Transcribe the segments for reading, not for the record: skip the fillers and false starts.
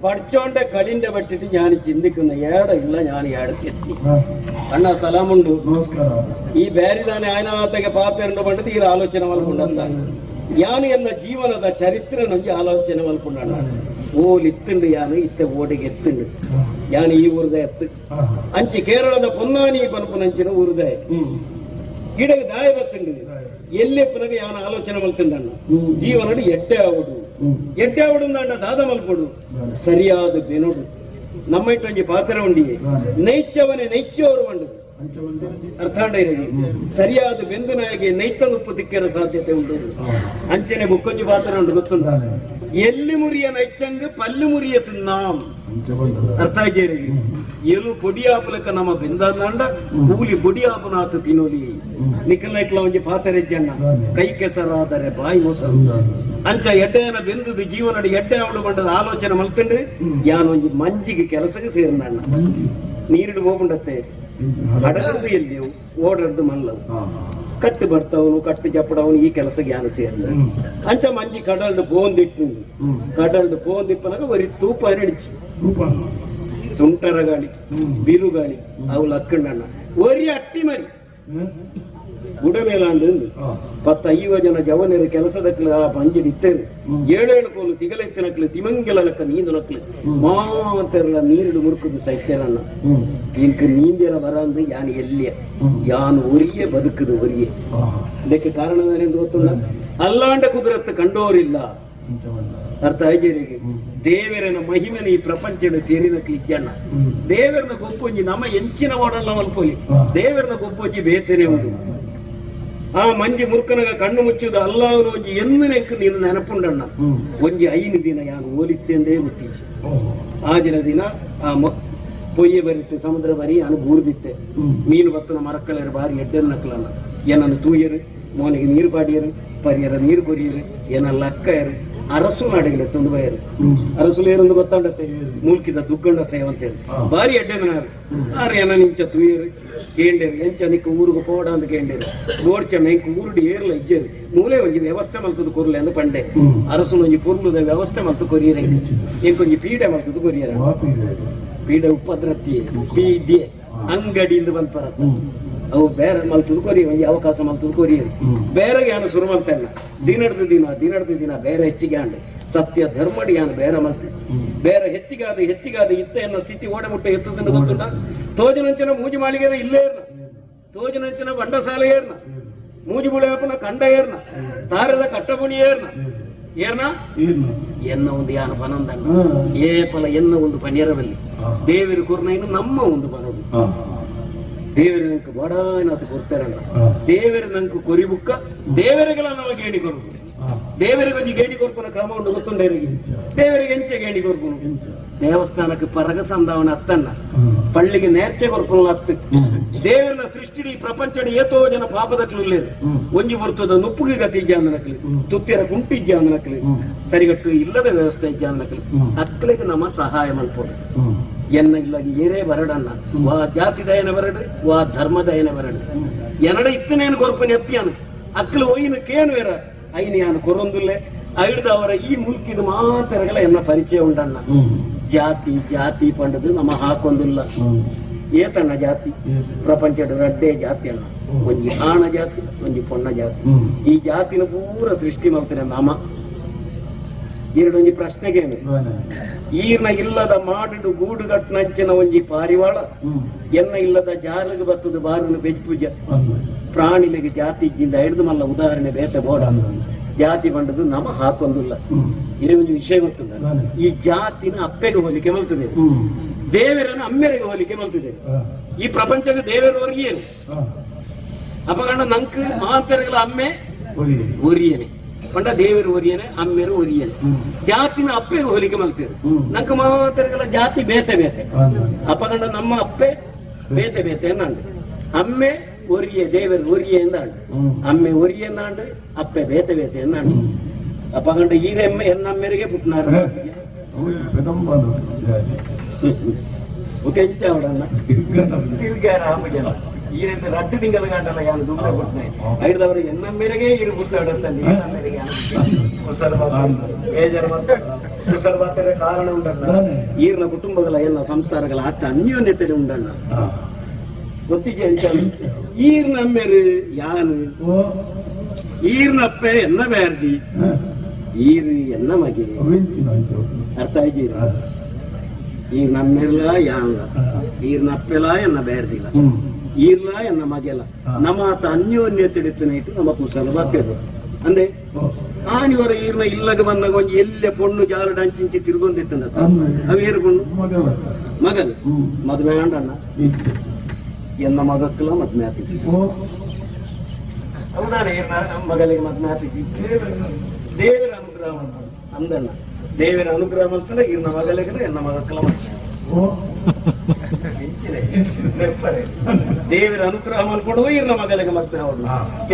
പഠിച്ചോണ്ടെ കളിന്റെ പറ്റിട്ട് ഞാൻ ചിന്തിക്കുന്ന ഏടെ ഇല്ല ഞാൻ ഏടക്ക് എത്തി അണ്ണ സലാമുണ്ട് ഈ ಬೇರಿದಾನೆ ಆಯ್ನಾತೆಗೆ ಪಾತ್ರೆಂಡು ಪಂಡಿತ ಈ ಆಲೋಚನೆ ಮಲ್ಕೊಂಡಂತ ಯಾನು ಎನ್ನ ಜೀವನದ ಚರಿತ್ರೆ ನಂಗೆ ಆಲೋಚನೆ ಮಲ್ಕೊಂಡ ಓಲ್ ಇತ್ತುಂಡು ಯಾನು ಇತ್ತೆ ಓಡಿಗೆ ಎತ್ತುಂಡು ಯಾನು ಈ ಊರದ ಎತ್ತು ಅಂಚಿ ಕೇರಳದ ಪೊನ್ನಾನಿ ಪನ್ಪುನಂಚಿನ ಊರದ ಗಿಡಗೆ ದಾಯ ಬತ್ತುಂಡು ಎಲ್ಲೆಪ್ಪನಾಗ ಯಾನು ಆಲೋಚನೆ ಮಲ್ತುಂಡಣ್ಣ ಜೀವನ ಎಡ್ಡೆ ಆವಡು ದಾದ ಮಲ್ಪಡು ಸರಿಯಾದ ಬೆನೋಡು ನಮ್ಮ ಇಟ್ಟೊಂಜಿ ಪಾತ್ರ ಉಂಡಿಯೇ ನೈಚ್ಚವನೇ ನೈಚ್ಚೋರು ಬಂಡದು ಅರ್ಥ ಸರಿಯಾದ ಬೆಂದನಾಗೆ ನೈತನುಪ್ಪು ದಿಕ್ಕರ ಸಾಧ್ಯತೆ ಉಂಟು ಅಂಚನೆ ಬುಕ್ಕೊಂಜಿ ಪಾತ್ರ ಉಂಟು ಗೊತ್ತುಂಟ ಎಲ್ಲಿ ಮುರಿಯ ನೈಚ್ಚಂಗ ಪಲ್ಲು ಮುರಿಯ ತಿನ್ನಾಂ ಅರ್ಥ ಆಯ್ತೇರಿ ಎಲು ಪೊಡಿಯಾಪಲಕ್ಕ ನಮ್ಮ ಬೆಂದಂಡ ಕೂಲಿ ಪೊಡಿಯಾಪನಾತು ತಿನ್ನೋಲಿ ನಿಖಲ್ ಇಟ್ಲ ಒಂಜಿ ಪಾತ್ರ ಹೆಜ್ಜಣ್ಣ ಕೈ ಕೆಸರಾದರೆ ಬಾಯಿ ಮೋಸ ಅಂಚ ಎಡ್ಡೆಯನ ಬೆಂದದು ಜೀವನಡಿ ಎಡ್ಡೆ ಅವಳು ಬಂಡದ ಆಲೋಚನೆ ಮಲ್ಕೊಂಡು ಯಾನು ಒಂಜಿ ಮಂಜಿಗೆ ಕೆಲಸಕ್ಕೆ ಸೇರ್ನಣ್ಣ ನೀರಿಡು ಹೋಗ್ಬಿಡತ್ತೆ ಅಡಗದ್ದು ಎಲ್ಲಿ ಓಡದ್ದು ಮಲ್ಲವು ಕಟ್ಟು ಬರ್ತವನು ಕಟ್ಟು ಚಪ್ಪಡವನು ಈ ಕೆಲಸ ಜ್ಞಾನ ಸೇರ್ದ ಅಂಚ ಮಂಜಿ ಕಡಲ್ದು ಬೋಂದಿಟ್ಟು ಕಡಲ್ದು ಬೋಂದಿಪ್ಪನಾಗ ಒರಿ ತೂಪ ನಡಿಚಿ ಸುಂಟರ ಗಾಳಿ ಬಿರುಗಾಳಿ ಅವು ಲಕ್ಕಂಡಣ್ಣ ಒರಿ ಅಟ್ಟಿ ಮರಿ ಗುಡಮೇಲಾಂಡು 10-50 ಜನ ಜವನರು ಕೆಲಸದಕ್ಲು ಆ ಪಂಜಿ ಇತ್ತೇನೆ 7 ಕೋಲು ತಿಗಲೆತ್ತಿನಕ್ಲು ತಿಮಂಗೆಲ ಲೆಕ್ಕ ನೀಂದು ನಕ್ಲು ಮಾತೆರಲ ನೀರಿಡು ಮುರುಕುದು ಸೈತ್ಯನಣ್ಣ ಇಂಕ ನೀಂದಿರ ಬರ ಅಂದ್ರೆ ಯಾನು ಎಲ್ಲಿಯ ಯಾನು ಒರಿಯೇ ಬದುಕುದು ಒರಿಯೇ ಇದಕ್ಕೆ ಕಾರಣವೇನೆಂದು ಗೊತ್ತುಂಡ ಅಲ್ಲಾಂಡ ಕುದುರತ್ತು ಕಂಡೋರಿಲ್ಲ ಅರ್ಥ ಆಯ್ತೇರಿಗೆ ದೇವರನ ಮಹಿಮೆನ ಈ ಪ್ರಪಂಚದ ತೇರಿನ ಕ್ಲಿಜ್ಜಣ್ಣ ದೇವರನ ಗೊಪ್ಪೊಂಜಿ ನಮ್ಮ ಎಂಚಿನ ಓಡಲ್ಲ ಮಲ್ಪೊಲಿ ದೇವರನ ಗೊಪ್ಪೊಂಜಿ ಬೇತನೆ ಉಂಟು ಆ ಮಂಜಿ ಮುರ್ಕನಗ ಕಣ್ಣು ಮುಚ್ಚುದು ಅಲ್ಲಾವನು ಒಂಜಿ ಎನ್ನನೆಂಕು ನೀನು ನೆನಪುಂಡಣ್ಣ ಒಂಜಿ 5 ದಿನ ಯಾನು ಓಲಿತ್ತೆಂದೇ ಗೊತ್ತೀಚೆ ಆ ದಿನ ಆ ಪೊಯ್ಯೆ ಬರಿತ್ತೆ ಸಮುದ್ರ ಬರಿ ನಾನು ಗೂರ್ದಿತ್ತೆ ಮೀನು ಬತ್ತನ ಮರಕ್ಕಲರ ಬಾರಿ ಎಡ್ಡೆಲ್ ನಕ್ಲಲ್ಲ ಏನನ್ನು ತೂಯರು ಮೋನಿಗೆ ನೀರು ಪಾಡಿಯರು ಪರಿಯರ ನೀರು ಕೊರಿಯರು ಏನಲ್ಲ ಅಕ್ಕಯರು ಅರಸು ನಾಡಿಗೆ ತುಂಡುಬಯರು ಅರಸುಲು ಏರೊಂದು ಗೊತ್ತಾಂಡತ್ತೆ ಮೂಲ್ಕಿದ ದುಗ್ಗಂಡ ಸೇವಂತೇರು ಬಾರಿ ಎಡ್ಡೆನಾರು ಆರು ಏನ ನಿಂಚ ತೂಯರು ಕೇಂಡೇರು ಎಂಚ ನಿಕ್ಕ ಊರಿಗೆ ಪೋಡ ಅಂತ ಕೇಂಡೇರು ಗೋಡ್ಚ ಮೆಂಕು ಊರುಡಿ ಏರ್ಲ ಇಜ್ಜೇರು ಮೂಲೆ ಒಂಜಿ ವ್ಯವಸ್ಥೆ ಮಲ್ತದು ಕೊರ್ಲೆ ಅಂದು ಪಂಡೆ ಅರಸುಲು ಒಂಜಿ ಪುರ್ಲುದ ವ್ಯವಸ್ಥೆ ಮಲ್ತು ಕೊರಿಯರೆ ಎಂಕೊಂಜಿ ಪೀಡೆ ಮಲ್ತದು ಕೊರಿಯರ ಪೀಡೆ ಉಪದ್ರತಿ ಪೀಡೆ ಅಂಗಡಿಯಿಂದ ಬಂದ್ ಬರತ್ತ ಅವು ಬೇರೆ ಮಲ್ತದು ಕೊರಿಯ ಒಂಜಿ ಅವಕಾಶ ಮಲ್ತದು ಕೊರಿಯರು ಬೇರೆ ಯಾನು ಶುರು ಮಲ್ತಲ್ಲ ದಿನಡ್ದು ದಿನ ಬೇರೆ ಹೆಚ್ಚಿಗೆ ಆಂಡೆ ಸತ್ಯ ಧರ್ಮಡಿ ಯಾನು ಬೇರೆ ಮಲ್ತೆ ಬೇರೆ ಹೆಚ್ಚಿಗಾದ ಇತ್ತ ಎನ್ನ ಸ್ಥಿತಿ ಓಡ ಮುಟ್ಟ ಎತ್ತದನ್ನು ಗೊತ್ತುಂಟ ತೋಜನಂಚನ ಮೂಜಿ ಮಾಳಿಗೆ ಇಲ್ಲೇ ಇರ್ನ ತೋಜನಂಚನ ಬಂಡಸಾಲ ಏರ್ನ ಮೂಜಿ ಬುಳೆಯಪ್ಪನ ಕಂಡ ಏರ್ನ ತಾರದ ಕಟ್ಟಬುಣಿ ಏರ್ನ ಎನ್ನ ಒಂದು ಯಾನ ಪನಂದಣ್ಣ ಏಪಲ ಎನ್ನ ಒಂದು ಪನಿಯರವಲ್ಲಿ ದೇವರು ಕುರ್ನೈನು ನಮ್ಮ ಒಂದು ಪನೋದು ದೇವರ ನಂಕು ಬಡಾಯಿನತ್ತು ಕೊಡ್ತಾರಣ್ಣ ದೇವರ ನಂಕು ಕೊರಿಬುಕ್ಕ ದೇವರಿಗೆಲ್ಲ ನಾವು ಗೇಣಿ ಕೊರ್ಬು ದೇವರಿಗೆ ಒಂಜಿ ಗೇಣಿ ಕೊರ್ಪುನ ಕ್ರಮ ಉಂಟು ಗೊತ್ತುಂಡೇರಿಗೆ ದೇವರಿಗೆ ಎಂಚೆ ಗೇಣಿ ಕೊರ್ಪುನು ದೇವಸ್ಥಾನಕ್ಕೆ ಪರಗ ಸಂದಾವನ ಅತ್ತಣ್ಣ ಪಳ್ಳಿಗೆ ನೇರ್ಚೆ ಕೊರ್ಪುನ ಅತ್ತು ದೇವರನ ಸೃಷ್ಟಿ ಪ್ರಪಂಚ ಏತೋ ಜನ ಪಾಪದಕ್ಲು ಇಲ್ಲೇರು ಒಂಜಿ ಬರ್ತದ ನುಪ್ಪುಗೆ ಗತಿ ಇಜ್ಜಾನಕ್ಲಿ ತುತ್ತಿರ ಗುಂಪಿ ಇಜ್ಜಾನಕ್ಲಿ ಸರಿಗಟ್ಟು ಇಲ್ಲದ ವ್ಯವಸ್ಥೆ ಇಜ್ಜಾನಕ್ಲಿ ಅಕ್ಲಿಗೆ ನಮ್ಮ ಸಹಾಯ ಮಲ್ಪೋದು ಎನ್ನ ಇಲ್ಲ ಏರೇ ಬರಡಣ್ಣ ವಾ ಜಾತಿ ದಯನ ಬರಡು ವಾ ಧರ್ಮ ದಯನ ಬರಡು ಎನಡ ಇತ್ತನೇನು ಕೊರ್ಪನೆ ಎತ್ತಿಯಾನು ಅಕ್ಕಲು ಒಯ್ಯನಕ್ಕೇನು ಬೇರ ಐನಿಯಾನು ಕೊರೊಂದುಲ್ಲೆ ಐಡ್ದವರ ಈ ಮುಲ್ಕಿದ ಮಾತರಗಳ ಎನ್ನ ಪರಿಚಯ ಉಂಡಣ್ಣ ಜಾತಿ ಪಂಡದು ನಮ್ಮ ಹಾಕೊಂದಿಲ್ಲ ಏತಣ್ಣ ಜಾತಿ ಪ್ರಪಂಚದ ರಡ್ಡೆ ಜಾತಿ ಅಣ್ಣ ಒಂಜಿ ಆಣ ಜಾತಿ ಒಂಜಿ ಪೊಣ್ಣ ಜಾತಿ ಈ ಜಾತಿನ ಪೂರ ಸೃಷ್ಟಿ ಮಾಡ್ತಾರೆ ನಾಮ ಎರಡೊಂಜಿ ಪ್ರಶ್ನೆಗೇನು ಈರ್ನ ಇಲ್ಲದ ಮಾಡಿಡು ಗೂಡುಗಟ್ಟನಂಚಿನ ಒಂಜಿ ಪಾರಿವಾಳ ಎನ್ನ ಇಲ್ಲದ ಜಾಲಗೆ ಬತ್ತದ ಬಾರನು ಬೆಜ್ಪುಜ ಪ್ರಾಣಿಲಿಗೆ ಜಾತಿ ಇಜ್ಜಿಂದ ಹಿಡಿದು ಮಲ್ಲ ಉದಾಹರಣೆ ಬೇತೆ ಬೋಡ ಜಾತಿ ಬಂಡದು ನಮ್ಮ ಹಾಕೊಂದಿಲ್ಲ ಇದೇ ಒಂದು ವಿಷಯ ಗೊತ್ತುಂಟ ಈ ಜಾತಿನ ಅಪ್ಪೆಗೆ ಹೋಲಿಕೆ ಮಲ್ತದೆ ದೇವರನ್ನು ಅಮ್ಮೆರೆಗೆ ಹೋಲಿಕೆ ಮಲ್ತದೆ ಈ ಪ್ರಪಂಚಕ್ಕೆ ದೇವರವರೆಗೆ ಏನು ಅಪಗಂಡ ನಂಕು ಮಾತರೆಗಳ ಅಮ್ಮೆ ಒರಿಯನೆ ಪಂಡ ದೇವರು ಒರಿಯನೆ ಅಮ್ಮೆರು ಒರಿಯನೆ ಜಾತಿನ ಅಪ್ಪೆರು ಹೋಲಿಕೆ ಮಲ್ತೀರು ನಂಗೆ ಮಾತಾಡಲ್ಲ ಜಾತಿ ಬೇತೆ ಬೇತೆ ಅಪ್ಪಗಂಡ ನಮ್ಮ ಅಪ್ಪೆ ಬೇತೆ ಬೇತೆ ಎನ್ನಾಂಡು ಅಮ್ಮೆ ಒರಿಯೆ ದೇವರು ಒರಿಯೆ ಎಂದಾಂಡು ಅಮ್ಮೆ ಒರಿಯೆ ಎನ್ನಾಂಡು ಅಪ್ಪೆ ಬೇತೆ ಬೇತೆ ಎನ್ನಾಂಡು ಅಪ್ಪಗಂಡ ಈರೆಮ್ಮೆ ಎನ್ನಮ್ಮೆರಿಗೆ ಪುಟ್ನಾರು ಕೆಂಚವಡನ್ನ ತಿರ್ಗಾರ ಆಮಗೆಲ್ಲ ಈ ರೀತಿ ರಡ್ಡು ತಿಂಗಳ ಗಂಟಲ್ಲ ಯಾರು ದುಡ್ಡು ಕೊಡ್ತಾನೆ ಐದವರು ಎನ್ನ ಮೇರೆಗೆ ಇರು ಬುದ್ದಾಡಂತಲ್ಲಿ ಕುಸಲ ಕಾರಣ ಉಂಟಣ್ಣ ಈರ್ನ ಕುಟುಂಬಗಳ ಎಲ್ಲ ಸಂಸಾರಗಳ ಅತ್ತ ಅನ್ಯೋನ್ಯತೆ ಉಂಟಣ್ಣ ಗೊತ್ತಿಗೆ ಅಂಚ ಈರ್ನ ಮೇರೆ ಯಾನು ಈರ್ನಪ್ಪೆ ಎನ್ನ ಬ್ಯಾರ್ದಿ ಈರು ಎನ್ನ ಮಗೆ ಅರ್ಥ ಆಯ್ತೀರ ಈಗ ನಮ್ಮೆಲ್ಲ ಯಾನ್ಲ ಈರ್ನಪ್ಪೆಲ ಎನ್ನ ಬೇರ್ದಿಲ್ಲ ಈರ್ಲ ಎನ್ನ ಮಗೆಲ್ಲ ನಮ್ಮ ಆತ ಅನ್ಯೋನ್ಯತೆ ಇಟ್ಟು ನಮ್ಮ ಕುಸಲ ಬರ್ತೇವೆ ಅಂದ್ರೆ ಆನಿವರ ಈರ್ನ ಇಲ್ಲಗ ಬಂದಾಗ ಒಂದು ಎಲ್ಲೆ ಪೊಣ್ಣು ಜಾಲಡ ಅಂಚಿಂಚಿ ತಿರ್ಗೊಂಡಿತ್ತಂದ ಅವು ಏರ್ಕೊಂಡು ಮಗಲ್ ಮದ್ವೆ ಅಂಡಣ್ಣ ಎನ್ನ ಮಗಕ್ಕಲ್ಲ ಮದ್ವೆ ಆತಿದ್ವಿ ಹೌದಾನೆ ಮಗಳಿಗೆ ಮದ್ವೆ ಆತಿದ್ವಿ ದೇವರ ಅನುಗ್ರಹ ಅಂದಣ್ಣ ದೇವರ ಅನುಗ್ರಹ ಅಂತಂದ್ರೆ ಇರ್ನ ಮಗಲಿಗೆ ಎನ್ನ ಮಗಕ್ಕಲ್ಲ ದೇವರ ಅನುಗ್ರಹ ಮಾಡ್ಕೊಡುವ ಇರ್ನ ಮಗಲಿಗೆ ಮದ್ವೆ ಅವ್ರು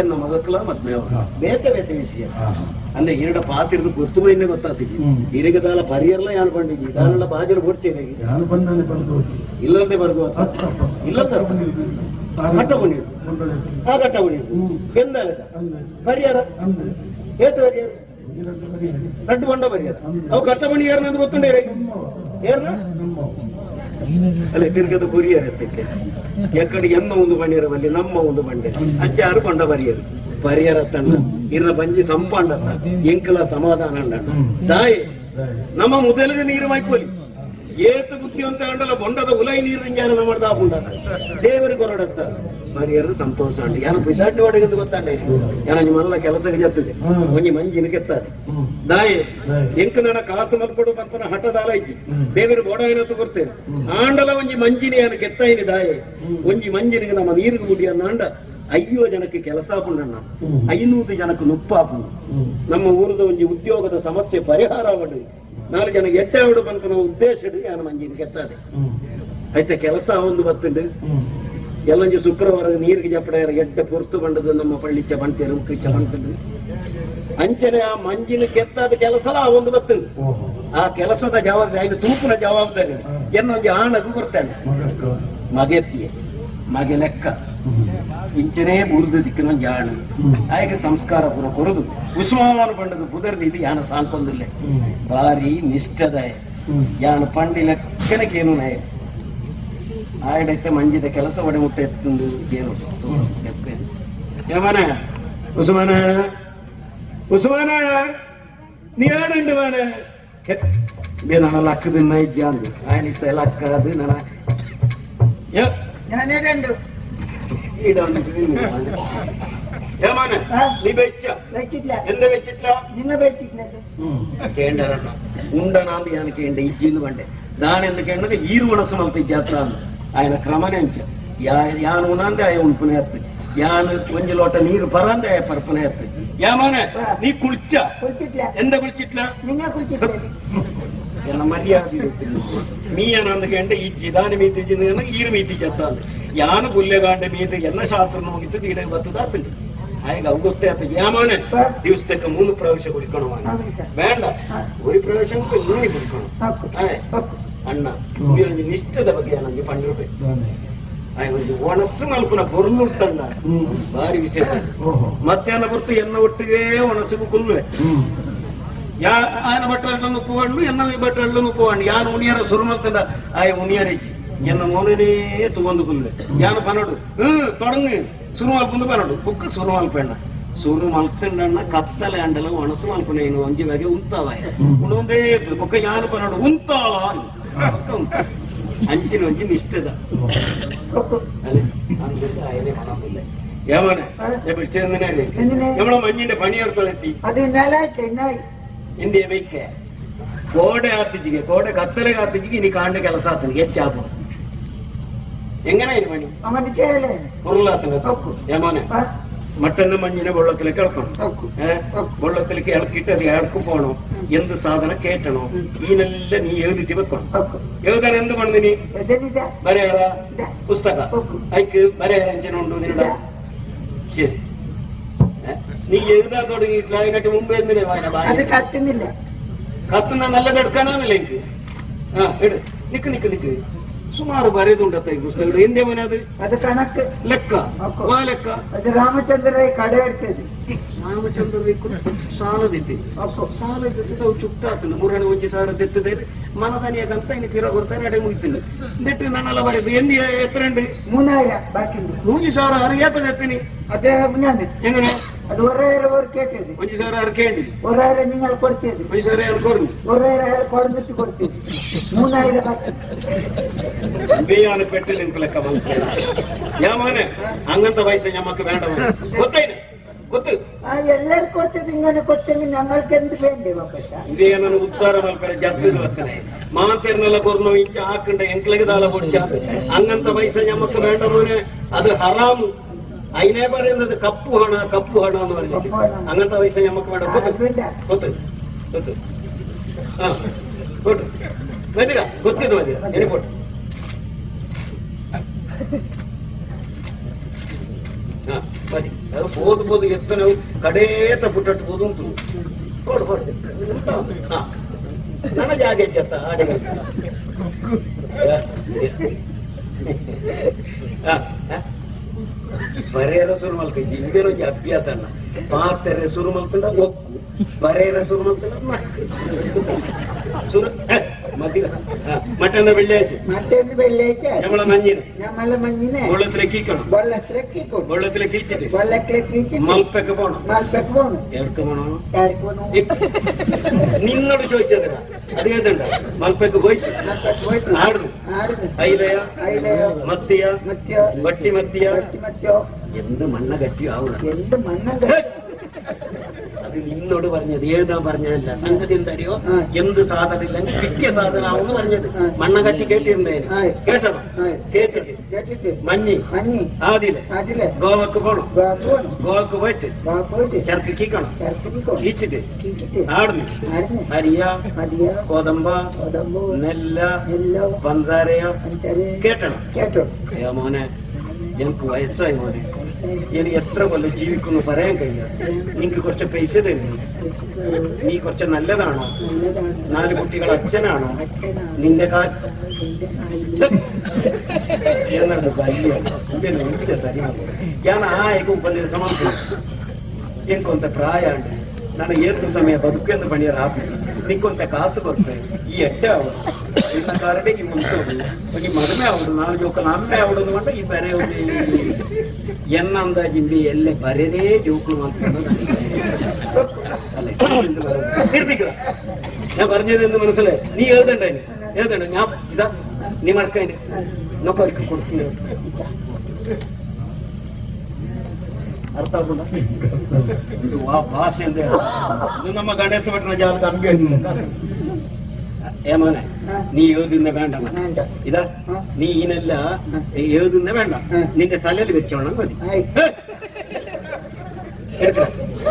ಎನ್ನ ಮಗಕ್ಕಲ್ಲ ಮದ್ವೆ ಅವ್ರು ಬೇತೆ ಬೇತೆ ವಿಷಯ ಅಂದ್ರೆ ಎರಡ ಪಾತಿರ್ದು ಗೊತ್ತು ಇನ್ನೇ ಗೊತ್ತಾಗ್ತಿದ್ವಿ ಇರಿಗದಾಲ ಪರಿಯರ್ಲ ಯಾರು ಬಂದಿದ್ವಿ ಇದಾನೆಲ್ಲ ಬಾಜರು ಕೊಡ್ತೇನೆ ಇಲ್ಲದೆ ಬರ್ದು ಇಲ್ಲದ ಕಟ್ಟ ಬಂದಿದ್ದು ಆ ಕಟ್ಟ ಬಂದಿದ್ದು ಎಂದಾಗ ಪರಿಹಾರ ಏತು ಪರಿಹಾರ ಕಟ್ಟು ಬಂಡ ಪರಿಹಾರ ಅವು ಕಟ್ಟ ಬಣ್ಣಿ ಯಾರನ್ನಂದು ಗೊತ್ತುಂಡೇ ಯಾರನ್ನ ಅಲ್ಲೇ ತಿರ್ಗದ ಕುರಿಯರ್ ಎತ್ತಕ್ಕೆ ಎಕ್ಕಡೆ ಎನ್ನ ಒಂದು ಬಣ್ಣಿರಬಲ್ಲಿ ನಮ್ಮ ಒಂದು ಬಂಡೆ ಅಜ್ಜಾರು ಬಂಡ ಬರಿಯರು ಪರಿಹಾರ ತಂಡ ಇರ್ನ ಬಂಜಿ ಸಂಪಾಂಡ ಎಂಕಲ ಸಮಾಧಾನ ಅಂಡಣ್ಣ ತಾಯಿ ನಮ್ಮ ಮೊದಲಿಗೆ ನೀರು ಮೈಕೋಲಿ ಏತು ಬುದ್ಧಿ ಅಂತ ಅಂಡಲ್ಲ ಬೊಂಡದ ಉಲೈ ನೀರು ಜ್ಞಾನ ಮಾಡ್ದ ಪುಂಡ ದೇವರಿಗೆ ಹೊರಡತ್ತ ಪರಿಯರು ಸಂತೋಷ ಅಂಡಿ ಯಾನ ಬಿದ್ದಾಟಿ ಒಡಗಂದು ಗೊತ್ತಾಂಡೆ ಯಾನ ನಿಮ್ಮಲ್ಲ ಕೆಲಸಕ್ಕೆ ಜತ್ತದೆ ಒಂಜಿ ಮಂಜಿನ ಕೆತ್ತದೆ ದಾಯಿ ಎಂಕ ನನ್ನ ಕಾಸು ಮಲ್ಕೊಡು ಪಂಪನ ಹಠದಾಲ ಇಜ್ಜಿ ದೇವರು ಬೋಡ ಏನತ್ತು ಕೊಡ್ತೇನೆ ಆಂಡಲ ಒಂಜಿ ಮಂಜಿನಿ ಯಾನ ಕೆತ್ತಾಯಿನಿ ದಾಯಿ ಒಂಜಿ ಮಂಜಿನಿಗೆ ನಮ್ಮ ನೀರಿಗೆ ಮುಡಿ ಅನ್ನ ಅಯ್ಯೋ ಜನಕ್ಕೆ ಕೆಲಸ ಹಾಕೊಂಡಣ್ಣ 500 ಜನಕ್ಕೆ ನುಪ್ಪಾಪುಂಡು ನಮ್ಮ ಊರದ ಒಂಜಿ ಉದ್ಯೋಗದ ಸಮಸ್ಯೆ ಪರಿಹಾರ ಮಾಡಿ 4 ಜನ ಎಡ್ಡೆ ಹೊಡು ಪಂಪನ ಉದ್ದೇಶ ಯಾನ ಮಂಜಿನ ಕೆತ್ತದೆ ಆಯ್ತಾ ಕೆಲಸ ಒಂದು ಬತ್ತುಂಡು ಎಲ್ಲಂಜಿ ಶುಕ್ರವಾರ ನೀರಿಗೆ ಜಪ್ಪಡ ಎಡ್ಡೆ ಪೊರ್ತು ಬಂಡದು ನಮ್ಮ ಪಳ್ಳಿಚ್ಚ ಬಂತೇರು ಮುಕ್ಕಿಚ್ಚ ಬಂತಂದು ಅಂಚನೆ ಆ ಮಂಜಿನ ಕೆತ್ತಾದ ಕೆಲಸ ಒಂದು ಬತ್ತುಂಡು ಆ ಕೆಲಸದ ಜವಾಬ್ದಾರಿ ತೂಪಿನ ಜವಾಬ್ದಾರಿ ಏನೊಂದು ಆಣಗೂ ಬರ್ತಾನೆ ಮಗೆತ್ತಿಯೇ ಮಗೆ ಲೆಕ್ಕ ಇಂಚನೇ ಬುರ್ದು ದಿಕ್ಕಿನ ಜಾಣ ಆಯ್ಕೆ ಸಂಸ್ಕಾರ ಪುರ ಕೊರದು ಉಸ್ಮಾನು ಪಂಡದು ಬುದರ್ದು ಇದು ಯಾನ ಸಾಲ್ಕೊಂದಿಲ್ಲ ಭಾರಿ ನಿಷ್ಠದಾಯ ಯಾನ ಪಂಡಿ ಲೆಕ್ಕನಕ್ಕೇನು ನಾಯ ಆಯ್ಡೈತೆ ಮಂಜಿದ ಕೆಲಸ ಒಡೆ ಮುಟ್ಟ ಎತ್ತುಂದು ಏನು ಯಮನ ಉಸ್ಮಾನ ಉಸ್ಮಾನ ನೀ ಆನಂಡು ಮಾನ ನನ್ನ ಲಕ್ಕದ ನೈಜ ಅಂದು ಆಯ್ನಿತ್ತ ಲಕ್ಕ ಅದು ನನ್ನ ఉండనాంది ఆయనకేండి ఇచ్చింది అంటే దాని ఎందుకంటే ఈరు మనసు మళ్ళీ ఇచ్చేస్తాను ఆయన క్రమనే యాను ఉన్నాంది ఆయన ఉణుకునేస్తుంది యాను కొంచెం లోట నీరు పరంది ఆయన పరుపునేస్తుంది ఏమోనే నీ కుల్చా ఎంత కుల్చిట్లా ಎಲ್ಲ ಮರ್ಯಾದೆ ಮೀ ಅನ್ನಂదుకంటే ಇಜ್ಜಿ ದಾನಿ ಮೀತಿ ಇಜ್ಜಿಂದ ಈರು ಮೀತಿ చెప్తాను ಯಾನು ಗುಲ್ಲೆಗಾಂಡೆ ಮೀತಿ ಎನ್ನ ಶಾಸ್ತ್ರ ಮುಗಿತದೆ ಈಡೆ ಬರ್ತದಾಗ್ತದೆ ಆಗ ಅವು ಗೊತ್ತೇ ಆಗ್ತದೆ ಯಾಮನೆ ದಿವಸಕ್ಕೆ 3 ಪ್ರವೇಶ ಕುಡಿಕೋಣ ಬೇಡ ಒಂದು ಪ್ರವೇಶ ನೀನು ಕುಡಿಕೋಣ ಅಣ್ಣ ನಿಷ್ಠದ ಬಗ್ಗೆ ನನಗೆ ಪಂಡಿರಬೇಕು ಒಂದು ಒಣಸು ಮಲ್ಪುನ ಕೊರ್ಲು ತಂಡ ಭಾರಿ ವಿಶೇಷ ಮಧ್ಯಾಹ್ನ ಬರ್ತು ಎನ್ನ ಒಟ್ಟಿಗೆ ಒಣಸುಗು ಕುಲ್ವೆ ఆయన బట్టలు నొప్పువాళ్ళు ఎన్న బట్టలు నొప్పువాడు యాన ఉనియార సురుమల్తండ ఆయన ఉనియారిచ్చి ఎన్న మోననే తుగొందుకుంది యాన పనడు తొడంగి సురుమల్పుందు పనడు కుక్క సురుమల్పండ సురుమల్తండన్న కత్తల అండల ఒనసు మల్పునేను అంజి వగే ఉంతావా ఉండే కుక్క యాన పనడు ఉంతావా అంచిన వంచి నిష్ಠದ ఆయనే మనమిಲ್ಲ ఏమనే ఇప్పుడు చెందినే ఎమడ మంజిండే పని ఎడుతోಳೆత్తి అది నెలైతే నై ಇಂಡಿಯ ಬೇಕೆ ಕೋಡೆ ಆತಿಜಿಗೆ ಕೋಡೆ ಕತ್ತಲೆಗೆ ಆತಿಜಿಗೆ ನೀ ಕಾಂಡೆ ಕೆಲಸ ಆತನಿಗೆ ಹೆಚ್ಚಾಪು ಹೆಂಗನ ಇದು ಮಣಿ ಅವನಿಗೆ ಕೇಳೆ ಕುರುಲಾತನ ಯಮನೆ മട്ടന്ന് മഞ്ഞിനെ വെള്ളത്തിലേക്ക് ഇളക്കണം. വെള്ളത്തിലേക്ക് ഇളക്കിയിട്ട് അത് ഇളക്ക് പോണോ, എന്ത് സാധനം കേട്ടണോ, ഈനെല്ലാം നീ എഴുതിട്ട് വെക്കണം. എഴുതാൻ എന്ത് വേണം? നീ വരേറ പുസ്തക അയക്ക് വരേറ അഞ്ചനുണ്ടോ നിന്നോട്? ശരി, നീ എഴുതാൻ തുടങ്ങിയിട്ടില്ല. അതിനായിട്ട് മുമ്പ് എന്തിനാ കത്തുന്നില്ല? കത്തുന്ന നല്ലത് എടുക്കാനാണല്ലേ എനിക്ക്. എട്, നിക്ക് നിക്ക് നിക്ക്. സുമാറ് ಬರೆದುಂಡತ್ತೆ ಪುಸ್ತಕ ಎಂದೇ ಮನೆ ಅದು ಕಣಕ್ಕೆ ಲೆಕ್ಕ ಲೆಕ್ಕ ಅದು ರಾಮಚಂದ್ರ ಕಡೆ ಇಡ್ತದೆ. ರಾಮಚಂದ್ರ ಸಾಲದಿದ್ದೆ ಸಾಲ ಇದ್ದಿದ್ದು ಅವು ಚುಟ್ಟಾಗ್ತದೆ. ಮೂರನೇ ಒಂಜಿ ಸಾವಿರ ತೆತ್ತದೆ ಮನದನಿಯಾಗಂತ ಇನ್ನು ಕಿರ ಬರ್ತಾನೆ ಅಡೆ ಮುಗಿತಿಲ್ಲ ನೆಟ್ಟು ನಾನೆಲ್ಲ ಬರೆದು ಎಂದಿ ಎತ್ತರ 3000 ಬಾಕಿ 3000 ಅರಿಯಾಪದ ಎತ್ತೀನಿ. ಅದೇ ಮುನ್ನಾನೆ ಹೆಂಗನೆ ಅದು 1000 ಕೇಳ್ತಿದ್ದೆ. 1000 ಅರ್ಕೇಂಡಿ 1000 ನೀವು ಕೊಡ್ತೀರಿ. 1000 ಅರ್ಕೋರ್ನಿ 1000 ಕೊಡ್ಬಿಟ್ಟು ಕೊಡ್ತೀರಿ. 3000 ಬಾಕಿ ಬೇಯಾನ ಪೆಟ್ಟು ನಿಂಕ ಲೆಕ್ಕ ಬಂದ ಯಾಮನೆ ಹಂಗಂತ ವಯಸ್ಸು ഞമ്മക്ക് വേണ്ട ಗೊತ್ತೈನ ಗೊತ್ತು ಎಲ್ಲರೂ ಕೊಡ್ತದೆ ಇಂಗನೆ ಕೊಡ್ತೇನೆ ഞങ്ങൾക്ക് എന്ത് വേണ്ടേ ಬಾಪಟ ഇതേ ನಾನು ಉದ್ದಾರ ಮಲ್ಪರೆ ಜದ್ದು ವತ್ತನೆ ಮಾತೆರ್ನೆಲ್ಲ ಕೊರ್ನೋ ಇಂಚ ಹಾಕಂಡ ಎಂಕ್ಲೆಗೆ ದಾಲ ಕೊಡ್ಚ ಹಂಗಂತ ವಯಸ್ಸು ഞമ്മക്ക് വേണ്ട മോനെ ಅದು ಹರಾಮು. അതിനെ പറയുന്നത് കപ്പു ഹണ എന്ന് പറഞ്ഞിട്ട് അങ്ങനത്തെ പൈസ ഞമ്മക്ക് വേണ്ട. ಗೊತ್ತು ಗೊತ್ತು ಕೊಟ್ಟು ಮದಿರ ಗೊತ್ತಿದ್ದು ಮದಿರ ಎನಿ ಕೊಟ್ಟು ಮದಿ ಅದು ಬೋದು ಎತ್ತ ನಾವು ಕಡೇತ ಪುಟ್ಟಟ್ಟು ಬೋದು ಉಂಟು ಕೊಡು ಕೊಡು ನನ್ನ ಜಾಗ ಹೆಚ್ಚತ್ತ ಆಡಿಗೆ ಬರೆಯರ ಸುರು ಮಲ್ಕೈತಿ ಇವೇನೊಂದು ಅಭ್ಯಾಸ ಅಲ್ಲ. ಪಾತೆರೆ ಸುರು ಮಲ್ಕೊಂಡ ಒಕ್ಕು ಬರೆಯರ ಸುರು ಮಲ್ಕೊಂಡ ಸುರು മതിര മറ്റന്ന വെള്ളിയാഴ്ച നമ്മളെ മഞ്ഞിനെ വെള്ളത്തിലേക്ക് വെള്ളത്തിലേക്ക് മൽപ്പൊക്കെ പോണം. എവിടക്ക് പോണോ? നിന്നോട് ചോദിച്ചതിനാ അത് കേട്ടണ്ട. മൽപ്പൊക്കെ പോയിട്ട് ആടുന്നു അയിലയ മത്തിയ വട്ടി മത്തിയ എന്ത് മണ്ണ കട്ടിയോ ആവണം. അത് നിന്നോട് പറഞ്ഞത് എഴുതാൻ പറഞ്ഞതല്ല. സംഗതി എന്തറിയോ, എന്ത് സാധനം ഇല്ലെങ്കിൽ കിട്ടിയ സാധനമാണെന്ന് പറഞ്ഞത്. മണ്ണ കട്ടി കേട്ടിരുന്നേന് കേട്ടണം. കേട്ടിട്ട് മഞ്ഞി ആദിലെ ഗോവക്ക് പോണം. ഗോവക്ക് പോയിട്ട് ചർക്ക കീക്കണം. കീച്ചിട്ട് ആടുന്നു അരിയ കോതമ്പ നെല്ല പഞ്ചാരയോ കേട്ടണം. മോനെ എനിക്ക് വയസ്സായി മോനെ, ഇനി എത്ര കൊല്ലം ജീവിക്കുന്നു പറയാൻ കഴിയാ. നിനക്ക് കുറച്ച് പൈസ തരുന്നു, നീ കുറച്ച് നല്ലതാണോ, 4 കുട്ടികൾ അച്ഛനാണോ, നിന്റെ എന്നോട് വലിയ ಸರಿಯಾಗಿ ಯಾನ ಆಯಕ ಉಪದೇಶ ಮಾಡ್ತೀನಿ. ಎಂಕೊಂತ ಪ್ರಾಯ ಅಂడి ನಾನು ಏತು ಸಮಯ ಬದುಕೆಂದು ಪಣಿಯರ ಹಾಕಿ ನಿಕ್ಕೊಂತ ಕಾಸು ಬರ್ತದೆ. ಈ ಎಟ್ಟೆ ಅವಡು ಇನ್ನ ಕಾರಡಿಗೆ ಮುಂದೆ ಈ ಮದುವೆ ಅವಡು 4 ಜೋಕಲು ಅಮ್ಮೆ ಅವಡು ಅಂತ ಈ ಬರೆ ಎನ್ನ ಅಂದಾಜಿಂಬಿ ಎಲ್ಲೇ ಬರೆದೇ ಜೋಕಲು ಮಾಡ್ಕೊಂಡು നിർത്തിക്കുക. ഞാൻ പറഞ്ഞത് എന്ന് മനസ്സിലായി. നീ എഴുതണ്ട ഞാൻ ഇതാ നീ മറക്കതിന് എന്നൊക്കെ ഒരിക്കൽ കൊടുക്കുക. ಅರ್ಥ ಆಗ್ಬೋದ? ಭಾಷೆ ಎಂದ ನಮ್ಮ ಗಣೇಶ ಭಟ್ನ ಜಾಲ ಕಂಬಿ ಏಮನೆ ನೀ ಎഴുതുന്ന വേണ്ട ഇതാ നീ ഈനെല്ല എഴുതുന്ന വേണ്ട, നിന്റെ തലയിൽ വെച്ചോണം മതി.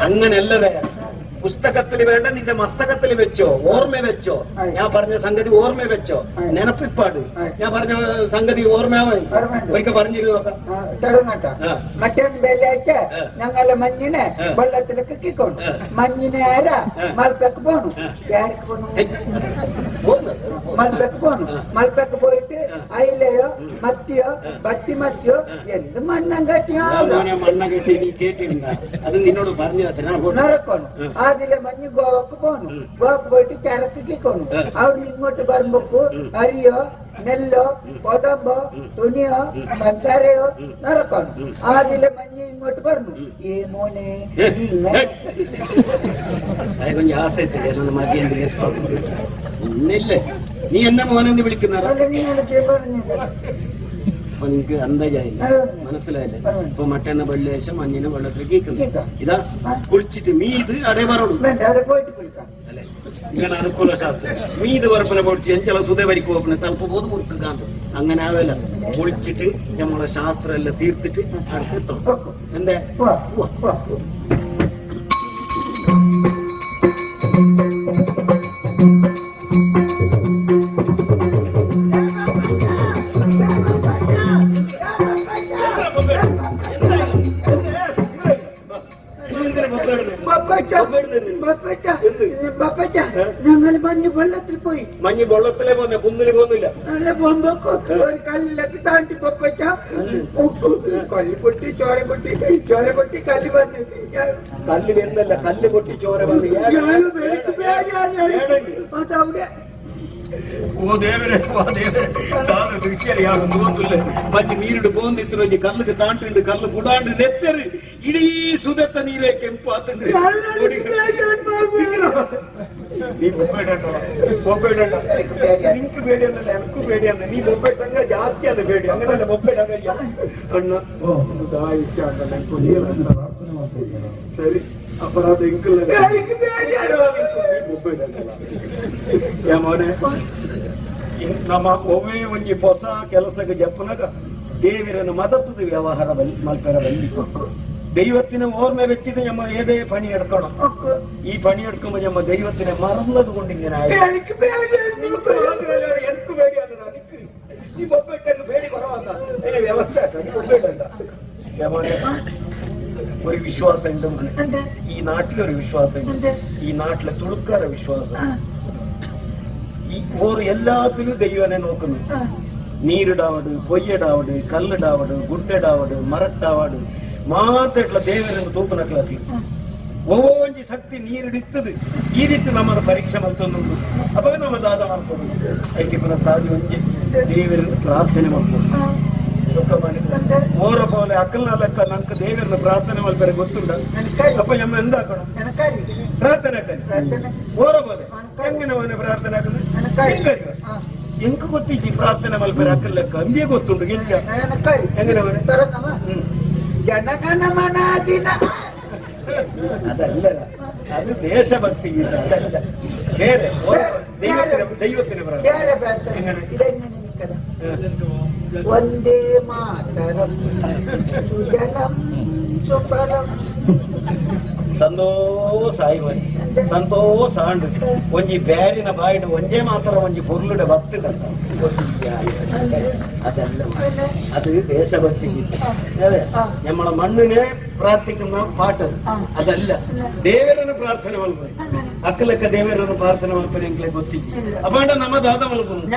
അങ്ങനല്ലതേ പുസ്തകത്തിൽ വേണ്ട, നിന്റെ മസ്തകത്തിൽ വെച്ചോ, ഓർമ്മ വെച്ചോ. ഞാൻ പറഞ്ഞ സംഗതി ഓർമ്മ വെച്ചോ, നെനപ്പിപ്പാട്. ഞാൻ പറഞ്ഞ സംഗതി ഓർമ്മയാവാൻ ഒരിക്കൽ പറഞ്ഞിരുന്നു നോക്കാം. മറ്റൊന്ന് വെള്ളിയാഴ്ച ഞങ്ങളെ മഞ്ഞിനെ വെള്ളത്തിലേക്ക് കിക്കൊണ്ട് മഞ്ഞിനെ ആരാ മൽപ്പക്ക് പോണു. മൽപ്പക്ക് പോണു. മൽപ്പക്ക് പോയിട്ട് അയിലയോ മത്തിയോ ബത്തി മത്തിയോ എന്ത് മണ്ണം കെട്ടിയോ മണ്ണ കെട്ടി നീ കേട്ടിരുന്ന അത് നിന്നോട് പറഞ്ഞു നടക്കണം. അതിലെ മഞ്ഞ് ഗോവക്ക് പോണു. ഗോവക്ക് പോയിട്ട് ചരക്ക് കിക്കണു. അവിടെ ഇങ്ങോട്ട് വരുമ്പോ അരിയോ നെല്ലോ കൊതമ്പോ തുണിയോ പഞ്ചാരയോ നടക്കണം. അതിലെ മഞ്ഞ് ഇങ്ങോട്ട് പറഞ്ഞു. ഈ മോനെ கொஞ்சம் ஆசை தெரியாது மகேந்திர ഒന്നില്ലേ നീ എന്നെ മോനെന്ന് വിളിക്കുന്ന അപ്പൊ നിനക്ക് അന്തജായില്ല, മനസ്സിലായില്ലേ? ഇപ്പൊ മട്ടന്ന വെള്ളിയാഴ്ച മഞ്ഞിനെ വെള്ളത്തിൽ കീക്കുന്നു. ഇതാ കുളിച്ചിട്ട് നീ ഇത് അടേ പറഞ്ഞു പോയിട്ട് അല്ലേ? ഇങ്ങനെ അനുകൂല ശാസ്ത്രം മീത് വരപ്പിനെ പൊടിച്ച് എഞ്ചല സുതവരിക്ക് പോപ്പിനെ തലപ്പുപോത് മുറുക്ക് കാന്തു അങ്ങനെ ആവല്ല പൊളിച്ചിട്ട് നമ്മളെ ശാസ്ത്രം എല്ലാം തീർത്തിട്ട് അടുത്തെത്തണം എന്തേ ഞങ്ങൾ മഞ്ഞ് വെള്ളത്തിൽ പോയി മഞ്ഞ് വെള്ളത്തിലെ പോന്നെ കുന്നില് പോകുന്നില്ല നല്ല പോകുമ്പോ ഒരു കല്ലൊക്കെ താണ്ടി പൊപ്പച്ച കല്ല് പൊട്ടി ചോര പൊട്ടി കല്ല് വന്ന് കല്ല് വരുന്നല്ല കല്ല് പൊട്ടി ചോര വന്ന് അതവിടെ ഓ ദേവരെ ദൃശ്യറിയാണെന്ന് തോന്നില്ല മഞ്ഞ് നീരിട് പോകുന്നിത്ര വലിയ കല്ലുക്ക് താണ്ടുണ്ട് കല്ല് കൂടാണ്ട് നെത്തറ് ഇടീ സുതത്ത നീരേക്ക് എമ്പാത്തുണ്ട് നീ നിനക്ക് പേടിയൊന്നല്ല എനിക്ക് പേടിയാണ് നീ മൊബൈൽ ജാസ്തിയാണ് പേടി അങ്ങനെയല്ല മൊബൈൽ ಸರಿ ಅಪರಾಧ ಮೋನೆ ನಮ್ಮ ಒಮ್ಮೆ ಒಂಜಿ ಹೊಸ ಕೆಲಸಕ್ಕೆ ಜಪ್ಪನಾಗ ದೇವಿರನ್ನು ಮದತ್ತದ ವ್ಯವಹಾರ ಮಲ್ಪೆರ ಬಲ್ಲಿ ദൈവത്തിനെ ഓർമ്മ വെച്ചിട്ട് നമ്മ ഏതേ പണി എടുക്കണം ഈ പണി എടുക്കുമ്പോ നമ്മ ദൈവത്തിനെ മറന്നത് കൊണ്ട് ഇങ്ങനെ എനിക്ക് പേടിയാണ് ഈ മൊബൈലിട്ടൊക്കെ പേടി കുറവാ വ്യവസ്ഥ ഒരു വിശ്വാസം ഉണ്ട് ഈ നാട്ടിലൊരു വിശ്വാസം ഈ നാട്ടിലെ തുളുക്കാര വിശ്വാസം ഈ ഓർ എല്ലാത്തിലും ദൈവനെ നോക്കുന്നു ನೀರಿಡಾವಡು ಪೊಯ್ಯಡಾವಡು ಕಲ್ಲುಡಾವಡು ಗುಡ್ಡೆಡಾವಡು ಮರಟ್ಟಾವಡು ಮಾತಾಡ್ಲ ದೇವರನ್ನು ತೂಪನಕ್ಲಾತಿ ಒಂಜಿ ಶಕ್ತಿ ನೀರಿಡಿತ್ತದು ಈ ರೀತಿ ನಮ್ಮನ್ನು ಪರೀಕ್ಷೆ ಮಾಡ್ತೊಂದುಂಟು ಅವಾಗ ನಮ್ಮ ದಾದ ಮಾಡ್ಕೊಂಡು ಐಟಿ ಪುನಃ ಸಾಧಿ ಒಂಜಿ ದೇವರನ್ನು ಪ್ರಾರ್ಥನೆ ಮಾಡ್ಕೊಂಡು ಓರ പോലെ ಅಕ್ಕಲ್ನ ಲೆಕ್ಕ ನನ್ಕ ದೇವರನ್ನ ಪ್ರಾರ್ಥನೆ ಮಾಡ್ತಾರೆ ಗೊತ್ತುಂಡ ಅಪ್ಪ ಎಮ್ಮ ಎಂದ ಹಾಕೋಣ ಪ್ರಾರ್ಥನೆ ಹಾಕಿ ಓರ പോലെ ಹೆಂಗಿನ ಮನೆ ಪ್ರಾರ್ಥನೆ ಹಾಕಿದ್ರೆ ಎಂಕ ಗೊತ್ತಿಜ್ಜಿ ಪ್ರಾರ್ಥನೆ ಮಲ್ಪರೆ ಅಕ್ಕಲ್ ಲೆಕ್ಕ ಅಂಬಿಯ ಗೊತ್ತುಂಡು ಗೆಂಚ ಹೆಂಗಿನ ಮನೆ ಜನಗಣಮನಾದಿನ ಅದಲ್ಲ ಅದು ದೇಶಭಕ್ತಿ ಅದಲ್ಲ ಬೇರೆ ದೈವತ್ತಿನ ವಂದೇ ಮಾತರಂ ಸುಜಲಂ ಸುಫಲಂ ಸಂತೋಷಾಯಿವನಿ ಸಂತೋಷ ಆಂಡು ಒಂಜಿ ಬ್ಯಾರಿನ ಬಾಯಿಡು ಒಂದೇ ಮಾತ್ರ ಒಂಜಿ ಪೊರ್ಲುಡೆ ಭಕ್ತಿದಂತ ಅದಲ್ಲ ಅದು ದೇಶಭಕ್ತಿ ಅದೇ ನಮ್ಮ ಮಣ್ಣಿನೇ ಪ್ರಾರ್ಥಿക്കുന്ന പാട്ട് അതല്ല ದೇವರನ್ನು ಪ್ರಾರ್ಥನೆ ಮಾಡ್ತಾರೆ ಅಕ್ಕಲಕ್ಕ ದೇವರನ್ನು ಪ್ರಾರ್ಥನೆ ಮಾಡ್ತಾರೆ ಎಂಕ್ಲೆ ಗೊತ್ತಿತ್ತು ಅಪ್ಪ ನಮ್ಮ ದಾದ ಮಲ್ಕೊಂಡು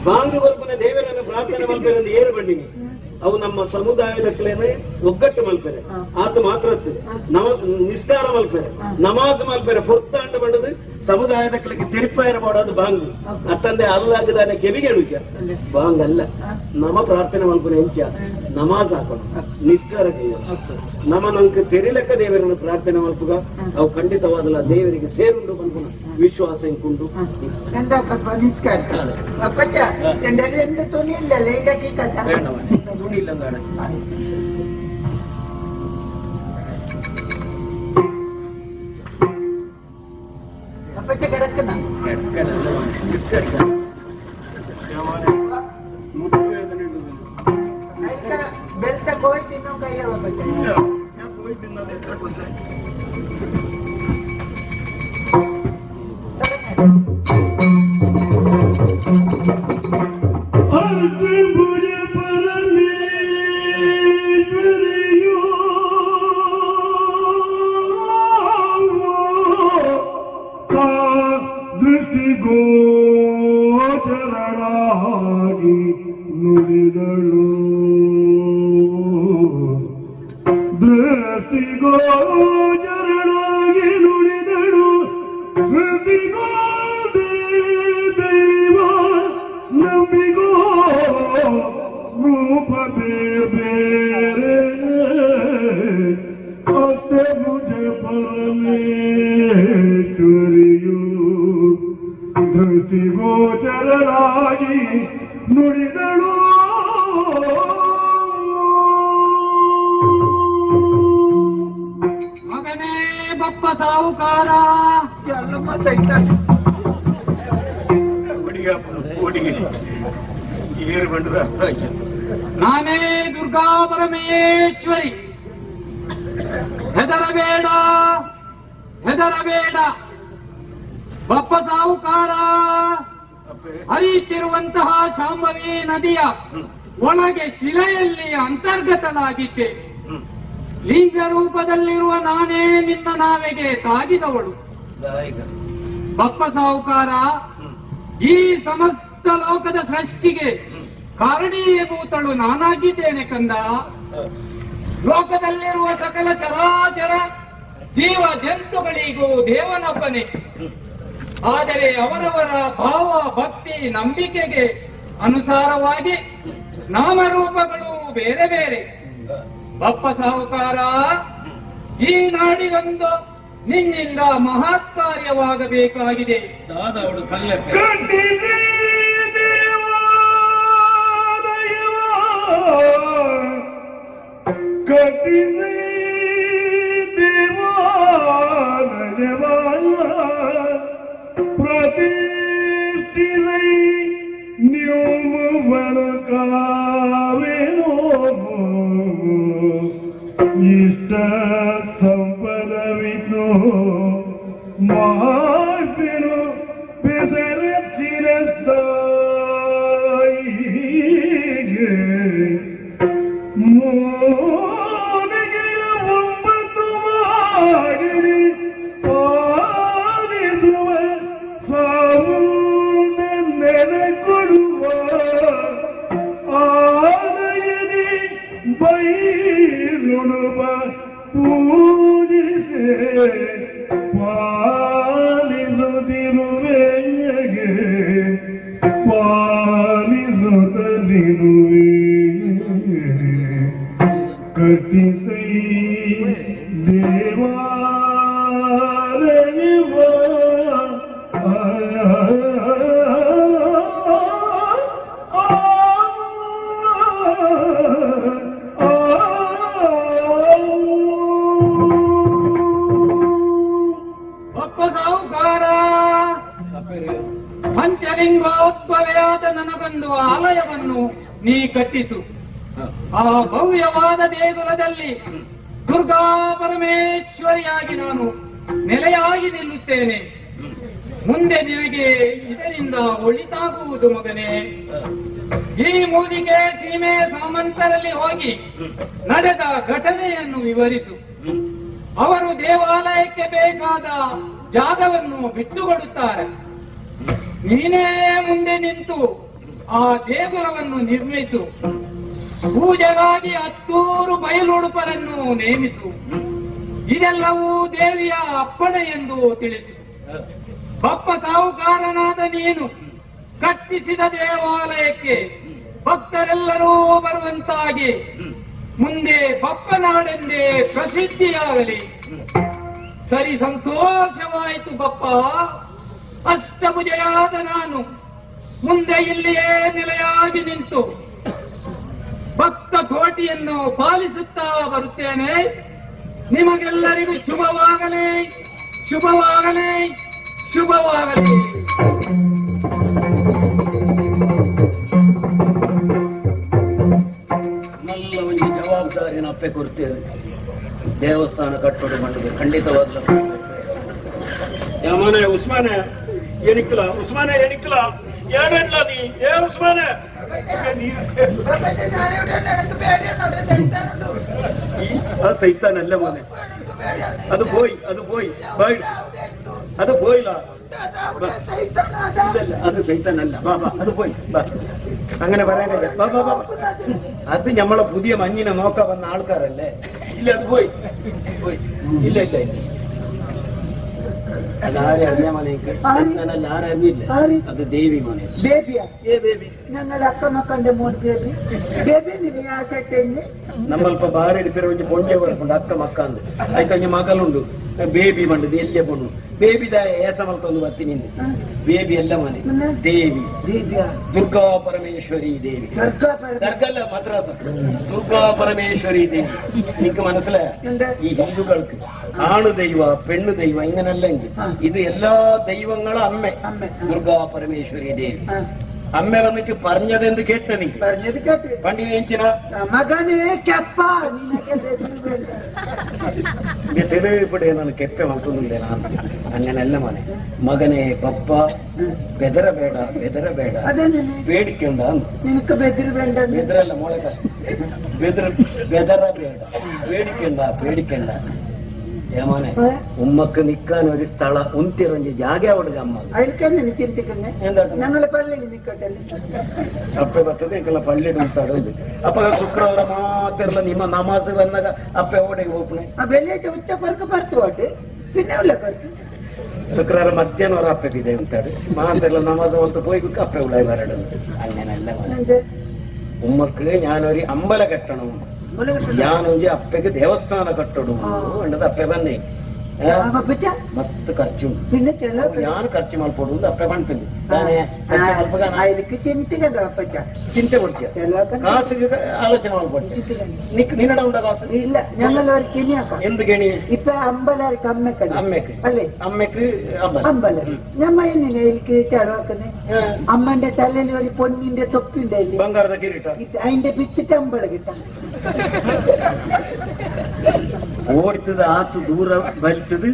ಬಾಂಗ್ ಕೊಲ್ಪನೆ ದೇವರನ್ನು ಪ್ರಾರ್ಥನೆ ಮಾಡ್ತಾರೆ ಅಂತ ಏರು ಬಂಡಿನಿ ಅವು ನಮ್ಮ ಸಮುದಾಯದಕ್ಕೇನೆ ಒಗ್ಗಟ್ಟು ಮಲ್ಪೆರೆ ಆತ ಮಾತ್ರ ನಿಸ್ಕಾರ ಮಲ್ಪೆರೆ ನಮಾಜ್ ಮಲ್ಪೆರೆ ಪೊರ್ತಾಂಡ ಬಂಡದು ಸಮುದಾಯದಕ್ಕೆ ತಿರುಪಾಯರ ಮಾಡೋದು ಬಾಂಗು ಅತ್ತಂದೆ ಅಲ್ಲಾಗದಾನೆ ಕೆವಿಗೆ ಎಣುಕ ಬಾಂಗ್ ಅಲ್ಲ ನಮ ಪ್ರಾರ್ಥನೆ ಮಲ್ಪನೆ ಹೆಂಚ ನಮಾಜ್ ಹಾಕೋಣ ನಿಸ್ಕಾರ ನಮ್ಮ ನಂಗೆ ತೆರಿಲೆಕ್ಕ ದೇವರನ್ನು ಪ್ರಾರ್ಥನೆ ಮಲ್ಪುಗ ಅವು ಖಂಡಿತವಾದಲ್ಲ ದೇವರಿಗೆ ಸೇರುಂಡು ಬಂದ್ಕೊಂಡು ವಿಶ್ವಾಸ ಇಂಕುಂಟು തുണി ഇല്ലെന്നാണ് കിടക്കുന്ന ബെൽറ്റ പോയി തിന്നും കയ്യോ ഞാൻ പോയി തിന്നത് എത്ര കൊല്ലം धरती ಅಲ್ಲಮ್ಮ ಸೈತಾನ್ ಒಡಿಗೆ ಏರು ಬಂಡದ ಅರ್ಥ ಆಯ್ತು. ನಾನೇ ದುರ್ಗಾ ಪರಮೇಶ್ವರಿ. ಹೆದರಬೇಡ ಹೆದರಬೇಡ. ಬಪ್ಪ ಸಾಹುಕಾರ ಹರಿಯುತ್ತಿರುವಂತಹ ಶಾಂಭವಿ ನದಿಯ ಒಳಗೆ ಶಿಲೆಯಲ್ಲಿ ಅಂತರ್ಗತನಾಗಿದ್ದೆ. ಲಿಂಗ ರೂಪದಲ್ಲಿರುವ ನಾನೇ ನಿನ್ನ ನಾವೆಗೆ ತಾಗಿದವಳು. ಬಪ್ಪ ಸಾಹುಕಾರ, ಈ ಸಮಸ್ತ ಲೋಕದ ಸೃಷ್ಟಿಗೆ ಕಾರಣೀಭೂತಳು ನಾನಾಗಿದ್ದೇನೆ ಕಂದ. ಲೋಕದಲ್ಲಿರುವ ಸಕಲ ಚರಾಚರ ಜೀವ ಜಂತುಗಳಿಗೂ ದೇವನೊಬ್ಬನೇ. ಆದರೆ ಅವರವರ ಭಾವ ಭಕ್ತಿ ನಂಬಿಕೆಗೆ ಅನುಸಾರವಾಗಿ ನಾಮರೂಪಗಳು ಬೇರೆ ಬೇರೆ. ಬಪ್ಪ ಸಾಹುಕಾರ, ಈ ನಾಡಿಗೊಂದು ನಿನ್ನಿಂದ ಮಹತ್ ಕಾರ್ಯವಾಗಬೇಕಾಗಿದೆ. ಪ್ರತಿಷ್ಠಿಲೈ ನೀವು ಇಷ್ಟ ಸಂಪದವಿದ್ದು ಮಾರ್ಪಿನು ಬೆದರ ಚಿರಸ್ತಾಯಿಗೆ ಮೋನಿಗೆ 9 ಮಾಡಿರಿ ಪಾಲಿಸುವ ಸಾವು ನೆನೆ ಕೊಡುವ ಆಲಯದಿ ಬೈಲುಡುವ ಪೂಜಿಸೆ ಪಾಲಿಸುತ್ತಿರುವೆಗೆ ಪಾಲಿಸುತ್ತಲಿರುವೆ ಕಟ್ಟಿಸೈ ದೇವಾಲಯವ ಬಪ್ಪ ಸಾಹುಕಾರ, ಪಂಚಲಿಂಗೋದ್ಭವೆಯಾದ ನನಗೊಂದು ಆಲಯವನ್ನು ನೀ ಕಟ್ಟಿಸು. ಆ ಭವ್ಯವಾದ ದೇಗುಲದಲ್ಲಿ ದುರ್ಗಾ ಪರಮೇಶ್ವರಿಯಾಗಿ ನಾನು ನೆಲೆಯಾಗಿ ನಿಲ್ಲುತ್ತೇನೆ. ಮುಂದೆ ನಿನಗೆ ಇದರಿಂದ ಒಳಿತಾಗುವುದು ಮಗನೇ. ಈ ಮೂಲಿಗೆ ಸೀಮೆ ಸಾಮಂತರಲ್ಲಿ ಹೋಗಿ ನಡೆದ ಘಟನೆಯನ್ನು ವಿವರಿಸು. ಅವರು ದೇವಾಲಯಕ್ಕೆ ಬೇಕಾದ ಜಾಗವನ್ನು ಬಿಟ್ಟುಕೊಡುತ್ತಾರೆ. ನೀನೇ ಮುಂದೆ ನಿಂತು ಆ ದೇಗುಲವನ್ನು ನಿರ್ಮಿಸು. ಪೂಜೆಗಾಗಿ 10 ಬಯಲುಡುಪರನ್ನು ನೇಮಿಸು. ಇದೆಲ್ಲವೂ ದೇವಿಯ ಅಪ್ಪಣೆ ಎಂದು ತಿಳಿಸು. ಬಪ್ಪ ಸಾಹುಕಾರನಾದ ನೀನು ಕಟ್ಟಿಸಿದ ದೇವಾಲಯಕ್ಕೆ ಭಕ್ತರೆಲ್ಲರೂ ಬರುವಂತಾಗಿ ಮುಂದೆ ಬಪ್ಪನಾಡೆಂದೇ ಪ್ರಸಿದ್ಧಿಯಾಗಲಿ. ಸರಿ, ಸಂತೋಷವಾಯಿತು ಬಪ್ಪ. ಅಷ್ಟಭುಜೆಯಾದ ನಾನು ಮುಂದೆ ಇಲ್ಲಿಯೇ ನೆಲೆಯಾಗಿ ನಿಂತು ಭಕ್ತ ಕೋಟಿಯನ್ನು ಪಾಲಿಸುತ್ತಾ ಬರುತ್ತೇನೆ. ನಿಮಗೆಲ್ಲರಿಗೂ ಶುಭವಾಗಲಿ, ಶುಭವಾಗಲಿ, ಶುಭವಾಗಲಿ. ನಲ್ಲವನಿಗೆ ಜವಾಬ್ದಾರಿನ ಅಪ್ಪೆ ಕೊಡ್ತೇವೆ. ದೇವಸ್ಥಾನ ಕಟ್ಟೋದು ಮಾಡಿದೆ ಖಂಡಿತವಾಗ್ಲೂ. ಯಾಮನೆ ಉಸ್ಮಾನೆ ಎಣಿಕಲ, ಉಸ್ಮಾನೆ ಎಣಿಕಲ ಏನೆಲ್ಲದಿ ಏ ಉಸ್ಮಾನೆ ಸೈತಾನಲ್ಲ ಮನೆ. ಅದು ಹೋಯ್, ಅದು ಹೋಯ್ ಬಾಯ್, ಅದು ಹೋಯ್ಲ, അത് സൈത്താനല്ല. ബാ ബാ, അത് പോയി ബാ. അങ്ങനെ പറയാനില്ല. ബാ ബാ ബാ. അത് നമ്മളെ പുതിയ മഞ്ഞിനെ നോക്കാൻ വന്ന ആൾക്കാരല്ലേ. ഇല്ല, അത് പോയി പോയി. ഇല്ല ഇല്ല ഇല്ല, അതാരെ അറിയാ മോനെ? സൈത്താനല്ല, ആരറിയില്ല. അത് ദേവി മോനെ. ಬೇಬಿಯಾ? ಏ ಬೇಬಿ, ഞങ്ങളുടെ അക്ക മക്കന്റെ മോൻ ಬೇಬಿ. ಬೇಬಿ ನೀವು ಆ ಸೆಟ್ಟೆಂಗೆ നമ്മളിപ്പോ ഭാര്യ എടുപ്പിற വെച്ച് പൊഞ്ചെ കൊടുക്കുന്നുണ്ട് അക്ക മക്കാന്ന്. അത് കഴിഞ്ഞ മകളുണ്ട് ಬೇಬಿ ಮಂಡದು ಎಲ್ಲೇ ಬಣ್ಣು ಬೇಬಿದ ಏಸಮಲ್ತ ಒಂದು ಬತ್ತಿ ನಿಂದು ಬೇಬಿ ಎಲ್ಲ ಮನೆ ದೇವಿ ದೇವಿಯ ದುರ್ಗಾ ಪರಮೇಶ್ವರಿ ದೇವಿ ದರ್ಗಲ್ಲ ಮದ್ರಾಸ ದುರ್ಗಾ ಪರಮೇಶ್ವರಿ ದೇವಿ ನಿಂಗೆ മനസ്സില ഈ ഹിന്ദുക്കൾക്ക് ആണ് ദൈവ പെണ്ണു ദൈവ ഇങ്ങനെല്ലാം ഉണ്ട് ഇത് എല്ലാ ദൈവങ്ങളും അമ്മ ദുർഗാ പരമേശ്വരി ദേവി അമ്മ വന്നിട്ട് പറഞ്ഞത് എന്ത് കേട്ട നീ പറഞ്ഞത് കേട്ട് പണ്ടി നെഞ്ചിന മകനെ ಕೆಪ್ಪ തെളിവിപ്പെടാൻ ಕೆಪ್ಪ ಮಾಡ್ಕೊಂಡಿಲ್ಲ ನಾನು അങ്ങനെയല്ല മോനെ മകനെ പപ്പ ಬೆದರಬೇಡ ಬೆದರಬೇಡ പേടിക്കണ്ട നിനക്ക് ബെതിരಬೇಡ ಬೆದರಲ್ಲ മോളെ ಕಷ್ಟ ಬೆದರಬೇಡ പേടിക്കണ്ട പേടിക്കണ്ട ഏമോനെ ഉമ്മക്ക് നിക്കാൻ ഒരു സ്ഥല ഉന്തിറങ്ങി ജാഗ കൊടുക്ക അമ്മ അതിൽക്കന്നെ ചിന്തിക്കുന്നേ എന്താ ഞങ്ങളെ പള്ളിയിൽ നിൽക്കട്ടെ ಅಪ್ಪೆ ಬರ್ತದೆ ಇಂಕಲ್ಲ ಪಳ್ಳಿ ಉಂಟಾಡೋದು ಅಪ್ಪ ಶುಕ್ರವಾರ ಮಾತ್ರ ನಿಮ್ಮ ನಮಾಜ್ ಬಂದಾಗ ಅಪ್ಪೆ ಓಡಿಗೆ ಹೋಗ್ನೆ വെള്ളിയാഴ്ച ഉച്ച കുറക്ക് പുറത്തു പോട്ട് പിന്നെ ഉള്ള കുറക്ക് ಶುಕ್ರವಾರ ಮಧ್ಯಾಹ್ನ ಅವರ ಅಪ್ಪೆ ಇದೆ ಅಂತಾರೆ ಮಾತ್ರ ನಮಾಜ್ ಅಂತ പോയി അപ്പെ ഉള്ളായി വരടുന്നു അങ്ങനല്ല ഉമ്മക്ക് ഞാനൊരു അമ്പല കെട്ടണം ഞാനൊಂಜಿ ಅಪ್ಪೆಗೆ ದೇವಸ್ಥಾನ ಕಟ್ಟಡು ಅನ್ನೋದು ಅಪ್ಪೆ ಬನ್ನಿ ಮಸ್ತ್ ಖರ್ಚು പിന്നെ ഞാൻ ಖರ್ಚು ಮಾಡ್ಕೊಡುದು ಅಪ್ಪೆ ಬಂತೀನಿ ಚಿಂತೆ ಕೊಡ್ತೀಯ ಕಾಸಿಗೆ ಆಲೋಚನೆ ಮಾಡ್ಕೊಡ್ತೀಯ ನಿನ್ನಡ ಉಂಡ ಕಾಸು ഇല്ല ഞങ്ങൾ ഒരു കെണിയാക്കാം എന്ത് കെണി ഇപ്പൊ അമ്പലർക്ക് അമ്മക്ക് അമ്മക്ക് അല്ലേ അമ്മക്ക് അമ്പലം ഞമ്മ എങ്ങനെ എനിക്ക് ചെലവാക്കുന്നേ അമ്മന്റെ തലയിൽ ഒരു പൊന്നിന്റെ തൊപ്പിണ്ടായില്ലേ ಬಂಗಾರದ ಕಿರೀಟ അതിന്റെ ഭിത്തിട്ട് അമ്പലം കിട്ടാം ಓಡ್ತದ ಆತು ದೂರ ಬಲ್ತದ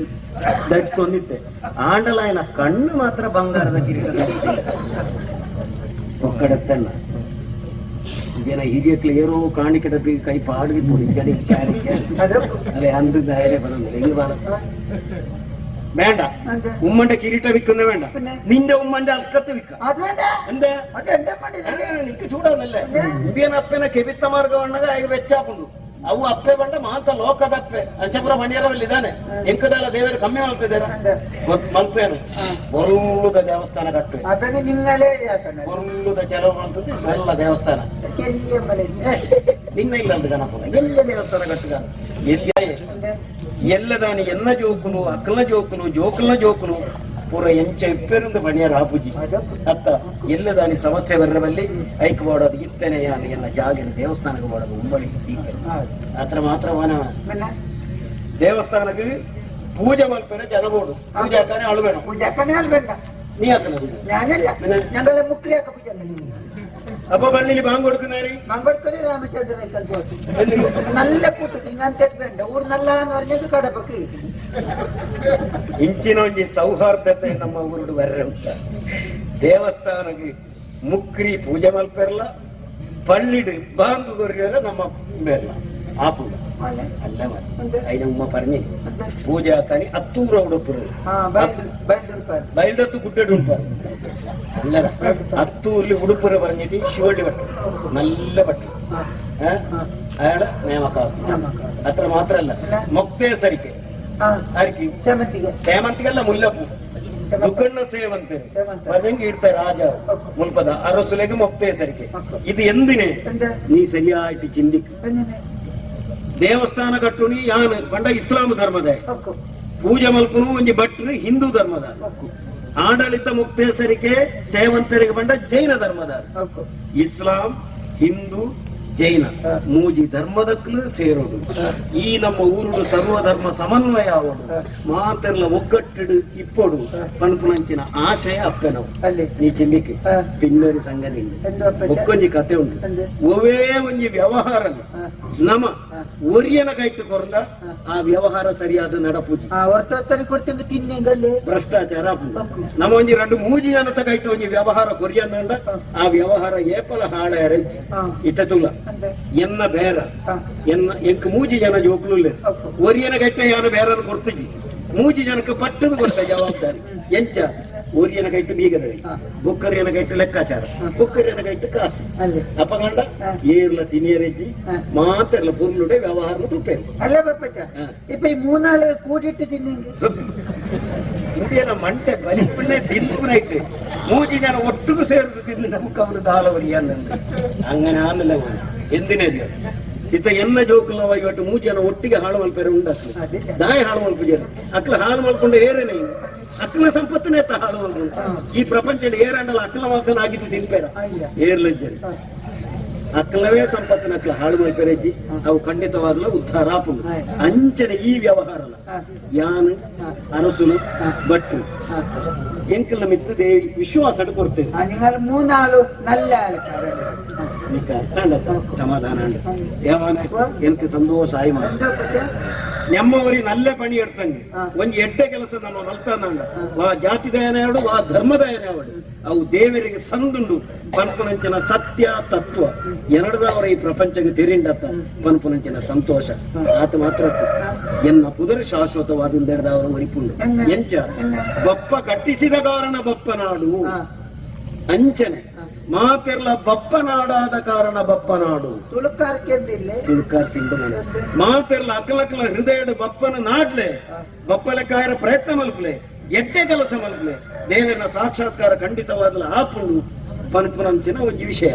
ದಟ್ಕೊಂಡಿದ್ದೆ ಆಂಡಲಾಯನ ಕಣ್ಣು ಮಾತ್ರ ಬಂಗಾರದ ಕಿರೀಟ ಒಕ್ಕಡತ್ತಣ್ಣ ಜನ ಹಿರಿಯಕ್ಲು ಏರೋ ಕಾಣಿಕೆಡದ್ದು ಕೈ ಪಾಡಿಗೆ ತೋಡಿ ಜಡಿ ಅದೇ ಅಂದ ಧೈರ್ಯ ಬರೋದಿಲ್ಲ ಇಲ್ಲಿ ಬಾರ വേണ്ട ഉമ്മന്റെ കിരീട വിൽക്കുന്ന വേണ്ട നിന്റെ ഉമ്മന്റെ അൽക്കത്ത് വിൽക്ക എന്താ നിക്ക് ചൂടാന്നല്ലേ ഇന്ത്യൻ അപ്പനെ ಕೆಬಿತ್ತ ಮಾರ್ಗ ಒಣ್ಣಗ ಆಗ ವೆಚ್ಚಾಕೊಂಡು ಅವು ಅಪ್ಪೆ ಬಂಡ ಮಾತ ಲೋಕದ ಅಪ್ಪೆ ಅಂಚಪುರ ಮಣಿಯರವಲ್ಲಿ ಇದ್ದಾನೆ ಎಂಕದೆಲ್ಲ ದೇವರು ಕಮ್ಮಿ ಮಾಡ್ತಿದ್ದಾರೆ ಮಲ್ಪೇನು ಒರುಳುದ ದೇವಸ್ಥಾನ ಕಟ್ಟೆ ಒರುಳುದ ಚೆಲವು ಮಾಡ್ತದೆ ಎಲ್ಲ ದೇವಸ್ಥಾನ ನಿನ್ನ ಇಲ್ಲ ಅಂತ ಗಣಪನ ಎಲ್ಲ ದೇವಸ್ಥಾನ ಕಟ್ಟುಗ ಎಲ್ಲದಾನಿ ಎನ್ನ ಜೋಕುಲು ಅಕ್ಕಲ ಜೋಕುಲು ಜೋಕಲ್ನ ಜೋಕುಲು ಪೂರ ಎಂಚ ಇಪ್ಪೇರಿಂದ ಬಣಿಯರ ಆಪುಜಿ ಅತ್ತ ಎಲ್ಲದಾನಿ ಸಮಸ್ಯೆ ಬರಬಲ್ಲಿ ಐಕ್ ಮಾಡೋದು ಇತ್ತನೆ ಎನ್ನ ಜಾಗದ ದೇವಸ್ಥಾನಕ್ಕೆ ಮಾಡೋದು ಉಂಬಳಿ ಅತ್ರ ಮಾತ್ರ ದೇವಸ್ಥಾನಕ್ಕೆ ಪೂಜೆ ಮಲ್ಪೇನೆ ಜನಬೋಡು ಪೂಜೆ ಹಾಕಾನೆ ಅಳುಬೇಡ ನೀ ಹಾಕಲ್ಲ ಮುಕ್ರಿ അപ്പൊ പള്ളിയിൽ ബാങ്ക് കൊടുക്കുന്നേര് നല്ല കൂട്ടത്തിൽ ഇങ്ങനത്തെ വേണ്ട ഊർ നല്ല എന്ന് പറഞ്ഞത് കടപ്പക്ക് ಇಂಚಿನೊಂಜಿ ಸೌಹಾರ್ದತೆ ನಮ್ಮ ಊರು ವರರುಂಟ ದೇವಸ್ಥಾನಕ್ಕೆ ಮುಕ್ರಿ ಪೂಜೆ ಮಲ್ಪೆರ್ಲ ಪಳ್ಳಿಡು ಬಾಂಗು ಕೊರಿಯರ ನಮ್ಮ ಬೇರ್ಲ ಆಪುಲ್ಲ ಅಲ್ಲ അതിന് ഉമ്മ പറഞ്ഞു പൂജ ആക്കാനി 100 ഉടുപ്പുറ് ബയൽദത്ത് കുട്ടിയുടെ ഉടുപ്പാറ് അല്ലട 100 ഉടുപ്പുറ് പറഞ്ഞിട്ട് ശിവടി പട്ടു നല്ല പട്ടു അയാളെ നിയമക്കാക്കും അത്ര മാത്രല്ല ಮೊಕ್ತೆ ಸರಿಕೆ ಆರ್ಕಿ ಸೇಮಂತಿಗೆಲ್ಲ ಮುಲ್ಲಪ್ಪು ದುಗ್ಗಣ್ಣ ಸೇವಂತೆ ಪದಂಗಿ ಇಡ್ತಾರೆ ರಾಜ ಮುಲ್ಪದ ಅರಸುಲೆಗೆ ಮೊಕ್ತೆ ಸರಿಕೆ ಇದು ಎಂದಿನೇ ನೀ ಸರಿಯಾಗಿ ಚಿಂದಿಕ್ ದೇವಸ್ಥಾನ ಕಟ್ಟುನಿ ಯಾನ್ ಬಂಡ ಇಸ್ಲಾಂ ಧರ್ಮದ ಪೂಜೆ ಮಲ್ಪನು ಒಂಜಿ ಭಟ್ರು ಹಿಂದೂ ಧರ್ಮದ ಆಡಳಿತ ಮುಕ್ತೇಸರಿಗೆ ಸೇವಂತರಿಗೆ ಬಂಡ ಜೈನ ಧರ್ಮದ ಇಸ್ಲಾಂ ಹಿಂದೂ ಜೈನ ಮೂಜಿ ಧರ್ಮದಕ್ಕೂ ಸೇರೋದು ಈ ನಮ್ಮ ಊರುಡು ಸರ್ವಧರ್ಮ ಸಮನ್ವಯ ಆಗೋದು ಮಾತೆಲ್ಲ ಒಗ್ಗಟ್ಟಿಡು ಇಪ್ಪಡು ಪನ್ಪುನಂಚಿನ ಆಶಯ ಅಪ್ಪೆನವು ನೀ ಚಿಲ್ಲಿಕ್ಕೆ ಪಿನ್ನೊರಿ ಸಂಗತಿ ಒಕ್ಕೊಂಜಿ ಕತೆ ಉಂಟು ಒವೇ ಒಂಜಿ ವ್ಯವಹಾರ ನಮ ಒರಿಯನ ಕೈಟ್ಟು ಕೊರ್ಲ ಆ ವ್ಯವಹಾರ ಸರಿಯಾದ ನಡಪುಜಿ ಭ್ರಷ್ಟಾಚಾರ ನಮ್ಮ ಒಂಜಿ 2-3 ಜನತ ಕೈಟ್ಟು ಒಂಜಿ ವ್ಯವಹಾರ ಕೊರಿಯಂದ ಆ ವ್ಯವಹಾರ ಏಪಲ ಹಾಳ ಎರಜ್ಜಿ ಇಟ್ಟತುಲ ಎನ್ನ ಬೇರ ಎನ್ನ ಎಂಕ್ 3 ಜನ ಜೋಕ್ಲು ಒರಿಯನ ಕೈಟ್ಟ ಯಾನ ಬೇರನ್ನು ಕೊಡ್ತಿಜಿ 3 ಜನಕ್ಕೆ ಪಟ್ಟದು ಕೊಡ್ತ ಜವಾಬ್ದಾರಿ ಎಂಚ ಒರಿಯನ ಕೈಟ್ಟು ಬೀಗದವಿ ಬುಕ್ಕರಿಯನ ಕೈಟ್ಟು ಲೆಕ್ಕಾಚಾರ ಬುಕ್ಕರಿಯನ ಕೈಟ್ಟು ಕಾಸು ಅಪ್ಪ ಗಂಡ ಏರ್ಲ ತಿನಿಯರೆಜ್ಜಿ ಮಾತೆಲ್ಲ ಪುರ್ಲುಡೆ ವ್ಯವಹಾರ ತುಪ್ಪೇರು ಅಲ್ಲ ಬಪ್ಪಚ್ಚ ಇಪ್ಪ ಈ 3 ಕೂಡಿಟ್ಟು ತಿನ್ನಿಂಗೆ ಇಂಡಿಯನ ಮಂಟೆ ಬಲಿಪುಣ್ಣೆ ತಿನ್ಪುನೈಟ್ 3 ಜನ ಒಟ್ಟಿಗೂ ಸೇರಿದು ತಿಂದು ನಮ್ಗೆ ಅವರು ದಾಳವರಿ ಅನ್ನಂದು അങ്ങനെ ಆಮೇಲೆ ಎಂದಿನೇ ಇತ್ತ ಎನ್ನ ಜೋಕುಲವಾಗಿ ಒಟ್ಟು 3 ಜನ ಒಟ್ಟಿಗೆ ಹಾಳು ಮಲ್ಪೇರೆ ಉಂಟು ದಾಯ ಹಾಳು ಮಲ್ಪು ಜನ ಅಕ್ಲ ಹಾಳು ಮಲ್ಕೊಂಡು ಏರೇನೆ ಅಕ್ಕಲ ಸಂಪತ್ತನೇ ಹಾಳುವಂತ ಈ ಪ್ರಪಂಚದ ಏರಂಡಲ ಅಕ್ಕಲ ವಾಸನ ಆಗಿದ್ದು ದಿನಪೇರ ಏರ್ಲಜ್ಜರಿ ಅಕ್ಕಲವೇ ಸಂಪತ್ತಿನ ಅಕ್ಕಲ ಹಾಳು ಮಲ್ಪೆರಜ್ಜಿ ಅವು ಖಂಡಿತವಾಗ್ಲೂ ಉದ್ಧಾರ ಆಪುಂಡು ಅಂಚನೆ ಈ ವ್ಯವಹಾರ ಯಾನು ಅರಸುಲು ಭಟ್ರು ಎಂಕಲ್ನ ಮಿತ್ತು ದೇವಿ ವಿಶ್ವಾಸ ಕೊಡ್ತೇವೆ നിങ്ങൾ മൂന്നാളും നല്ല ആൾക്കാരാണ് ನಿಕ್ಕ ಅರ್ಥ ಅಂಡತ್ತ ಸಮಾಧಾನ ಅಂಡ ಯಾವನ ಎಂಕ ಸಂತೋಷ ಆಯಿ ಮಾಡಿ ನಮ್ಮವರಿ ನಲ್ಲ ಪಣಿ ಎಡ್ತಂಗೆ ಒಂಜಿ ಎಡ್ಡೆ ಕೆಲಸ ನಮ್ಮ ಮಲ್ತಾನಂಡ ವಾ ಜಾತಿ ದಯನಾಡು ವಾ ಧರ್ಮ ದಯನಾಡು ಅವು ದೇವರಿಗೆ ಸಂದುಂಡು ಪನ್ಪುನಂಚಿನ ಸತ್ಯ ತತ್ವ ಎರಡದವರ ಈ ಪ್ರಪಂಚಕ್ಕೆ ತೆರಿಂಡತ್ತ ಪನ್ಪುನಂಚಿನ ಸಂತೋಷ ಆತ ಮಾತ್ರ ಎನ್ನ ಪುದರ್ ಶಾಶ್ವತವಾದಿಂದೆಡ್ದವರ ಒರಿಪುಂಡು ಎಂಚ ಬಪ್ಪ ಕಟ್ಟಿಸಿದ ಕಾರಣ ಬಪ್ಪನಾಡು ಅಂಚನೆ ಮಾತೆರ್ಲ ಬಪ್ಪನಾಡಾದ ಕಾರಣ ಬಪ್ಪನಾಡು ತುಳುಕಾರ್ ತಿಂಡು ಮಾತೆರ್ಲ ಅಕ್ಕಲಕ್ಕಲ ಹೃದಯಡು ಬಪ್ಪನ ನಾಡ್ಲೆ ಬಪ್ಪಲೆಕ್ಕಾಯರ ಪ್ರಯತ್ನ ಮಲ್ಪಲೆ ಎಡ್ಡೆ ಕೆಲಸ ಮಲ್ಪಲೆ ದೇವರ ಸಾಕ್ಷಾತ್ಕಾರ ಖಂಡಿತವಾಗಲು ಆಪುಂಡು ಪನ್ಪುನಂಚಿನ ಒಂದು ವಿಷಯ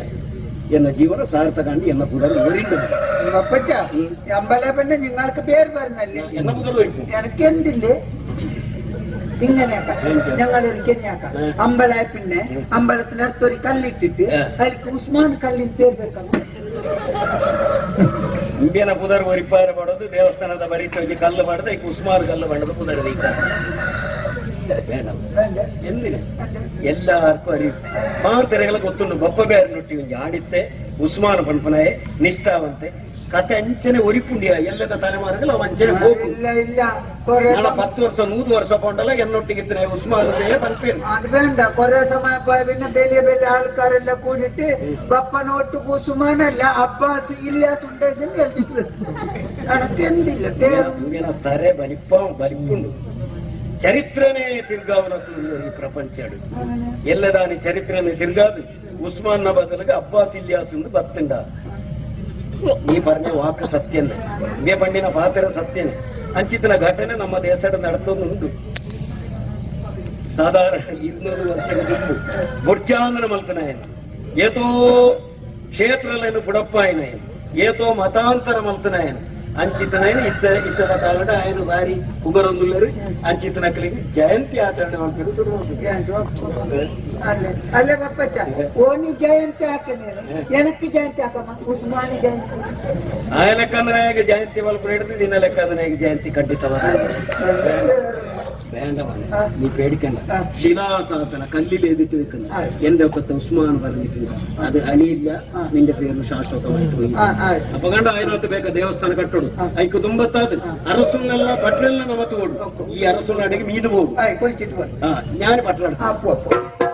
എന്ന ജീവന സാർത്ഥകാണ്ടി എന്ന പുതർ അമ്പലപ്പന്റെ നിങ്ങൾക്ക് പേര് പറഞ്ഞല്ലേ എന്ന പുതർ എനിക്ക് എന്തില്ലേ ഇങ്ങനെയൊക്കെ ഞങ്ങൾ ഇരിക്കുന്നയാക്കാം അമ്പലപ്പിന്നെ അമ്പലത്തിനടുത്തൊരു കല്ലിട്ടിട്ട് അതിലേക്ക് ഉസ്മാൻ കല്ലിന് പേര് വെക്കണം ಇಂಬಿಯನ ಪುದರ್ ಒರಿಪಾರ ಪಡೋದು ದೇವಸ್ಥಾನದ ಬರಿಟ್ಟು ಹೋಗಿ ಕಲ್ಲು ಪಡೆದು ಈಗ ಉಸ್ಮಾನ್ ಕಲ್ಲು ಪಡೆದು ಪುದರ್ ಎಂದಿನ ಎಲ್ಲಾರ್ಗೂ ಅರಿವು ಮಾತೆರೆಗಳ ಗೊತ್ತುಂಡು ಬೊಬ್ಬ ಬೇರೆ ನೊಟ್ಟಿ ಒಂಜಿ ಆಡಿತ್ತೆ ಉಸ್ಮಾನ್ ಪನ್ಪನಾಯೆ ನಿಷ್ಠಾವಂತೆ ಕತೆ ಅಂಚನೆ ಒರಿಪುಂಡಿಯ ಎಲ್ಲದ ತಲೆಮಾರುಗಳು ಅವ ಅಂಚನೆ ಹೋಗು 10 ವರ್ಷ 100 ವರ್ಷ ಕೊಂಡಲ್ಲ എന്നൊಟ್ಟಿಗಿದ್ರೆ ഉസ്മാൻ പൽപ്പേര് അത് വേണ്ട കുറെ സമയം പോയ പിന്നെ വലിയ വലിയ ആൾക്കാരെല്ലാം കൂടിയിട്ട് ബപ്പനോട്ട് ഉസ്മാനല്ല അബ്ബാസ് ഇല്ലാസ് ഉണ്ടെങ്കിൽ എന്തില്ല തരെ വലിപ്പുണ്ട് ಚರಿತ್ರನೇ ತಿರ್ಗಾವನದ್ದು ಈ ಪ್ರಪಂಚ ಎಲ್ಲದಾನಿ ಚರಿತ್ರನೇ ತಿರ್ಗಾದು ಉಸ್ಮಾನ್ನ ಬದಲಿಗೆ ಅಬ್ಬಾಸ್ ಇಲಿಯಾಸ್ ಬತ್ತಂಡ ಈ പറഞ്ഞ ವಾಕು ಸತ್ಯನೇ ಇದೇ ಪಂಡಿನ ಪಾತ್ರ ಸತ್ಯನೇ ಅಂಚಿತನ ಘಟನೆ ನಮ್ಮ ದೇಶದ ನಡೆದೊಂದುಂಟು ಸಾಧಾರಣ 200 ವರ್ಷದ ಮುಂದೆ ಬೊಡ್ಜಾಂಗನ ಮಲ್ತನಾಯನ ಏತೋ ಕ್ಷೇತ್ರలను ಬುಡಪ್ಪಾಯನಾಯನ ಏತೋ ಮತಾಂತರ ಮಲ್ತನಾಯನ ಅಂಚಿತನಾಯನ ಇದ್ದದ ಕಾರಣ ఆయన ಭಾರಿ ಉಗರೊಂದುಲ್ಲರು ಅಂಚಿತನಕ್ಕಲಿಗೆ ಜಯಂತಿ ಆಚರಣೆ ಮಾಡ್ಬೇಕು ಶುರು ಮಾಡ್ಬೇಕು ಅಲ್ಲ ಬಪ್ಪಚ್ಚ ಓನಿ ಜಯಂತಿ ಹಾಕನೇ ಎನಕ್ಕೆ ಜಯಂತಿ ಹಾಕಮ್ಮ ಉಸ್ಮಾನಿ ಜಯಂತಿ ಆ ಲೆಕ್ಕಂದ್ರೆ ಜಯಂತಿ ಮಲ್ಪ ಹಿಡಿದು ದಿನ ಲೆಕ್ಕಂದ್ರೆ ಜಯಂತಿ ಖಂಡಿತವಾದ വേണ്ട നീ പേടിക്കണ്ട ശിലാശാസന കല്ലിൽ എഴുതിട്ട് വെക്കുന്ന എന്റെ ഒപ്പത്തെ ഉസ്മാൻ പറഞ്ഞിട്ടുണ്ട് അത് അലിയില്ല നിന്റെ പേരിന് ശാശ്വതമായിട്ട് പോയി അപ്പൊ കണ്ട അതിനകത്ത് ಬೇಕ ದೇವಸ್ಥಾನ ಕಟ್ಟೋಡು ಐಕು ತುಂಬತ್ತಾದ ಅರಸುನೆಲ್ಲ ಭಟ್ರೆಲ್ಲ ನಮತ್ತು ಓಡು ಈ ಅರಸುನ ಅಡಿಗೆ ಮೀದು ಹೋಗು ಕುಳಿಚಿಟ್ಟು ഞാൻ പട്ടണം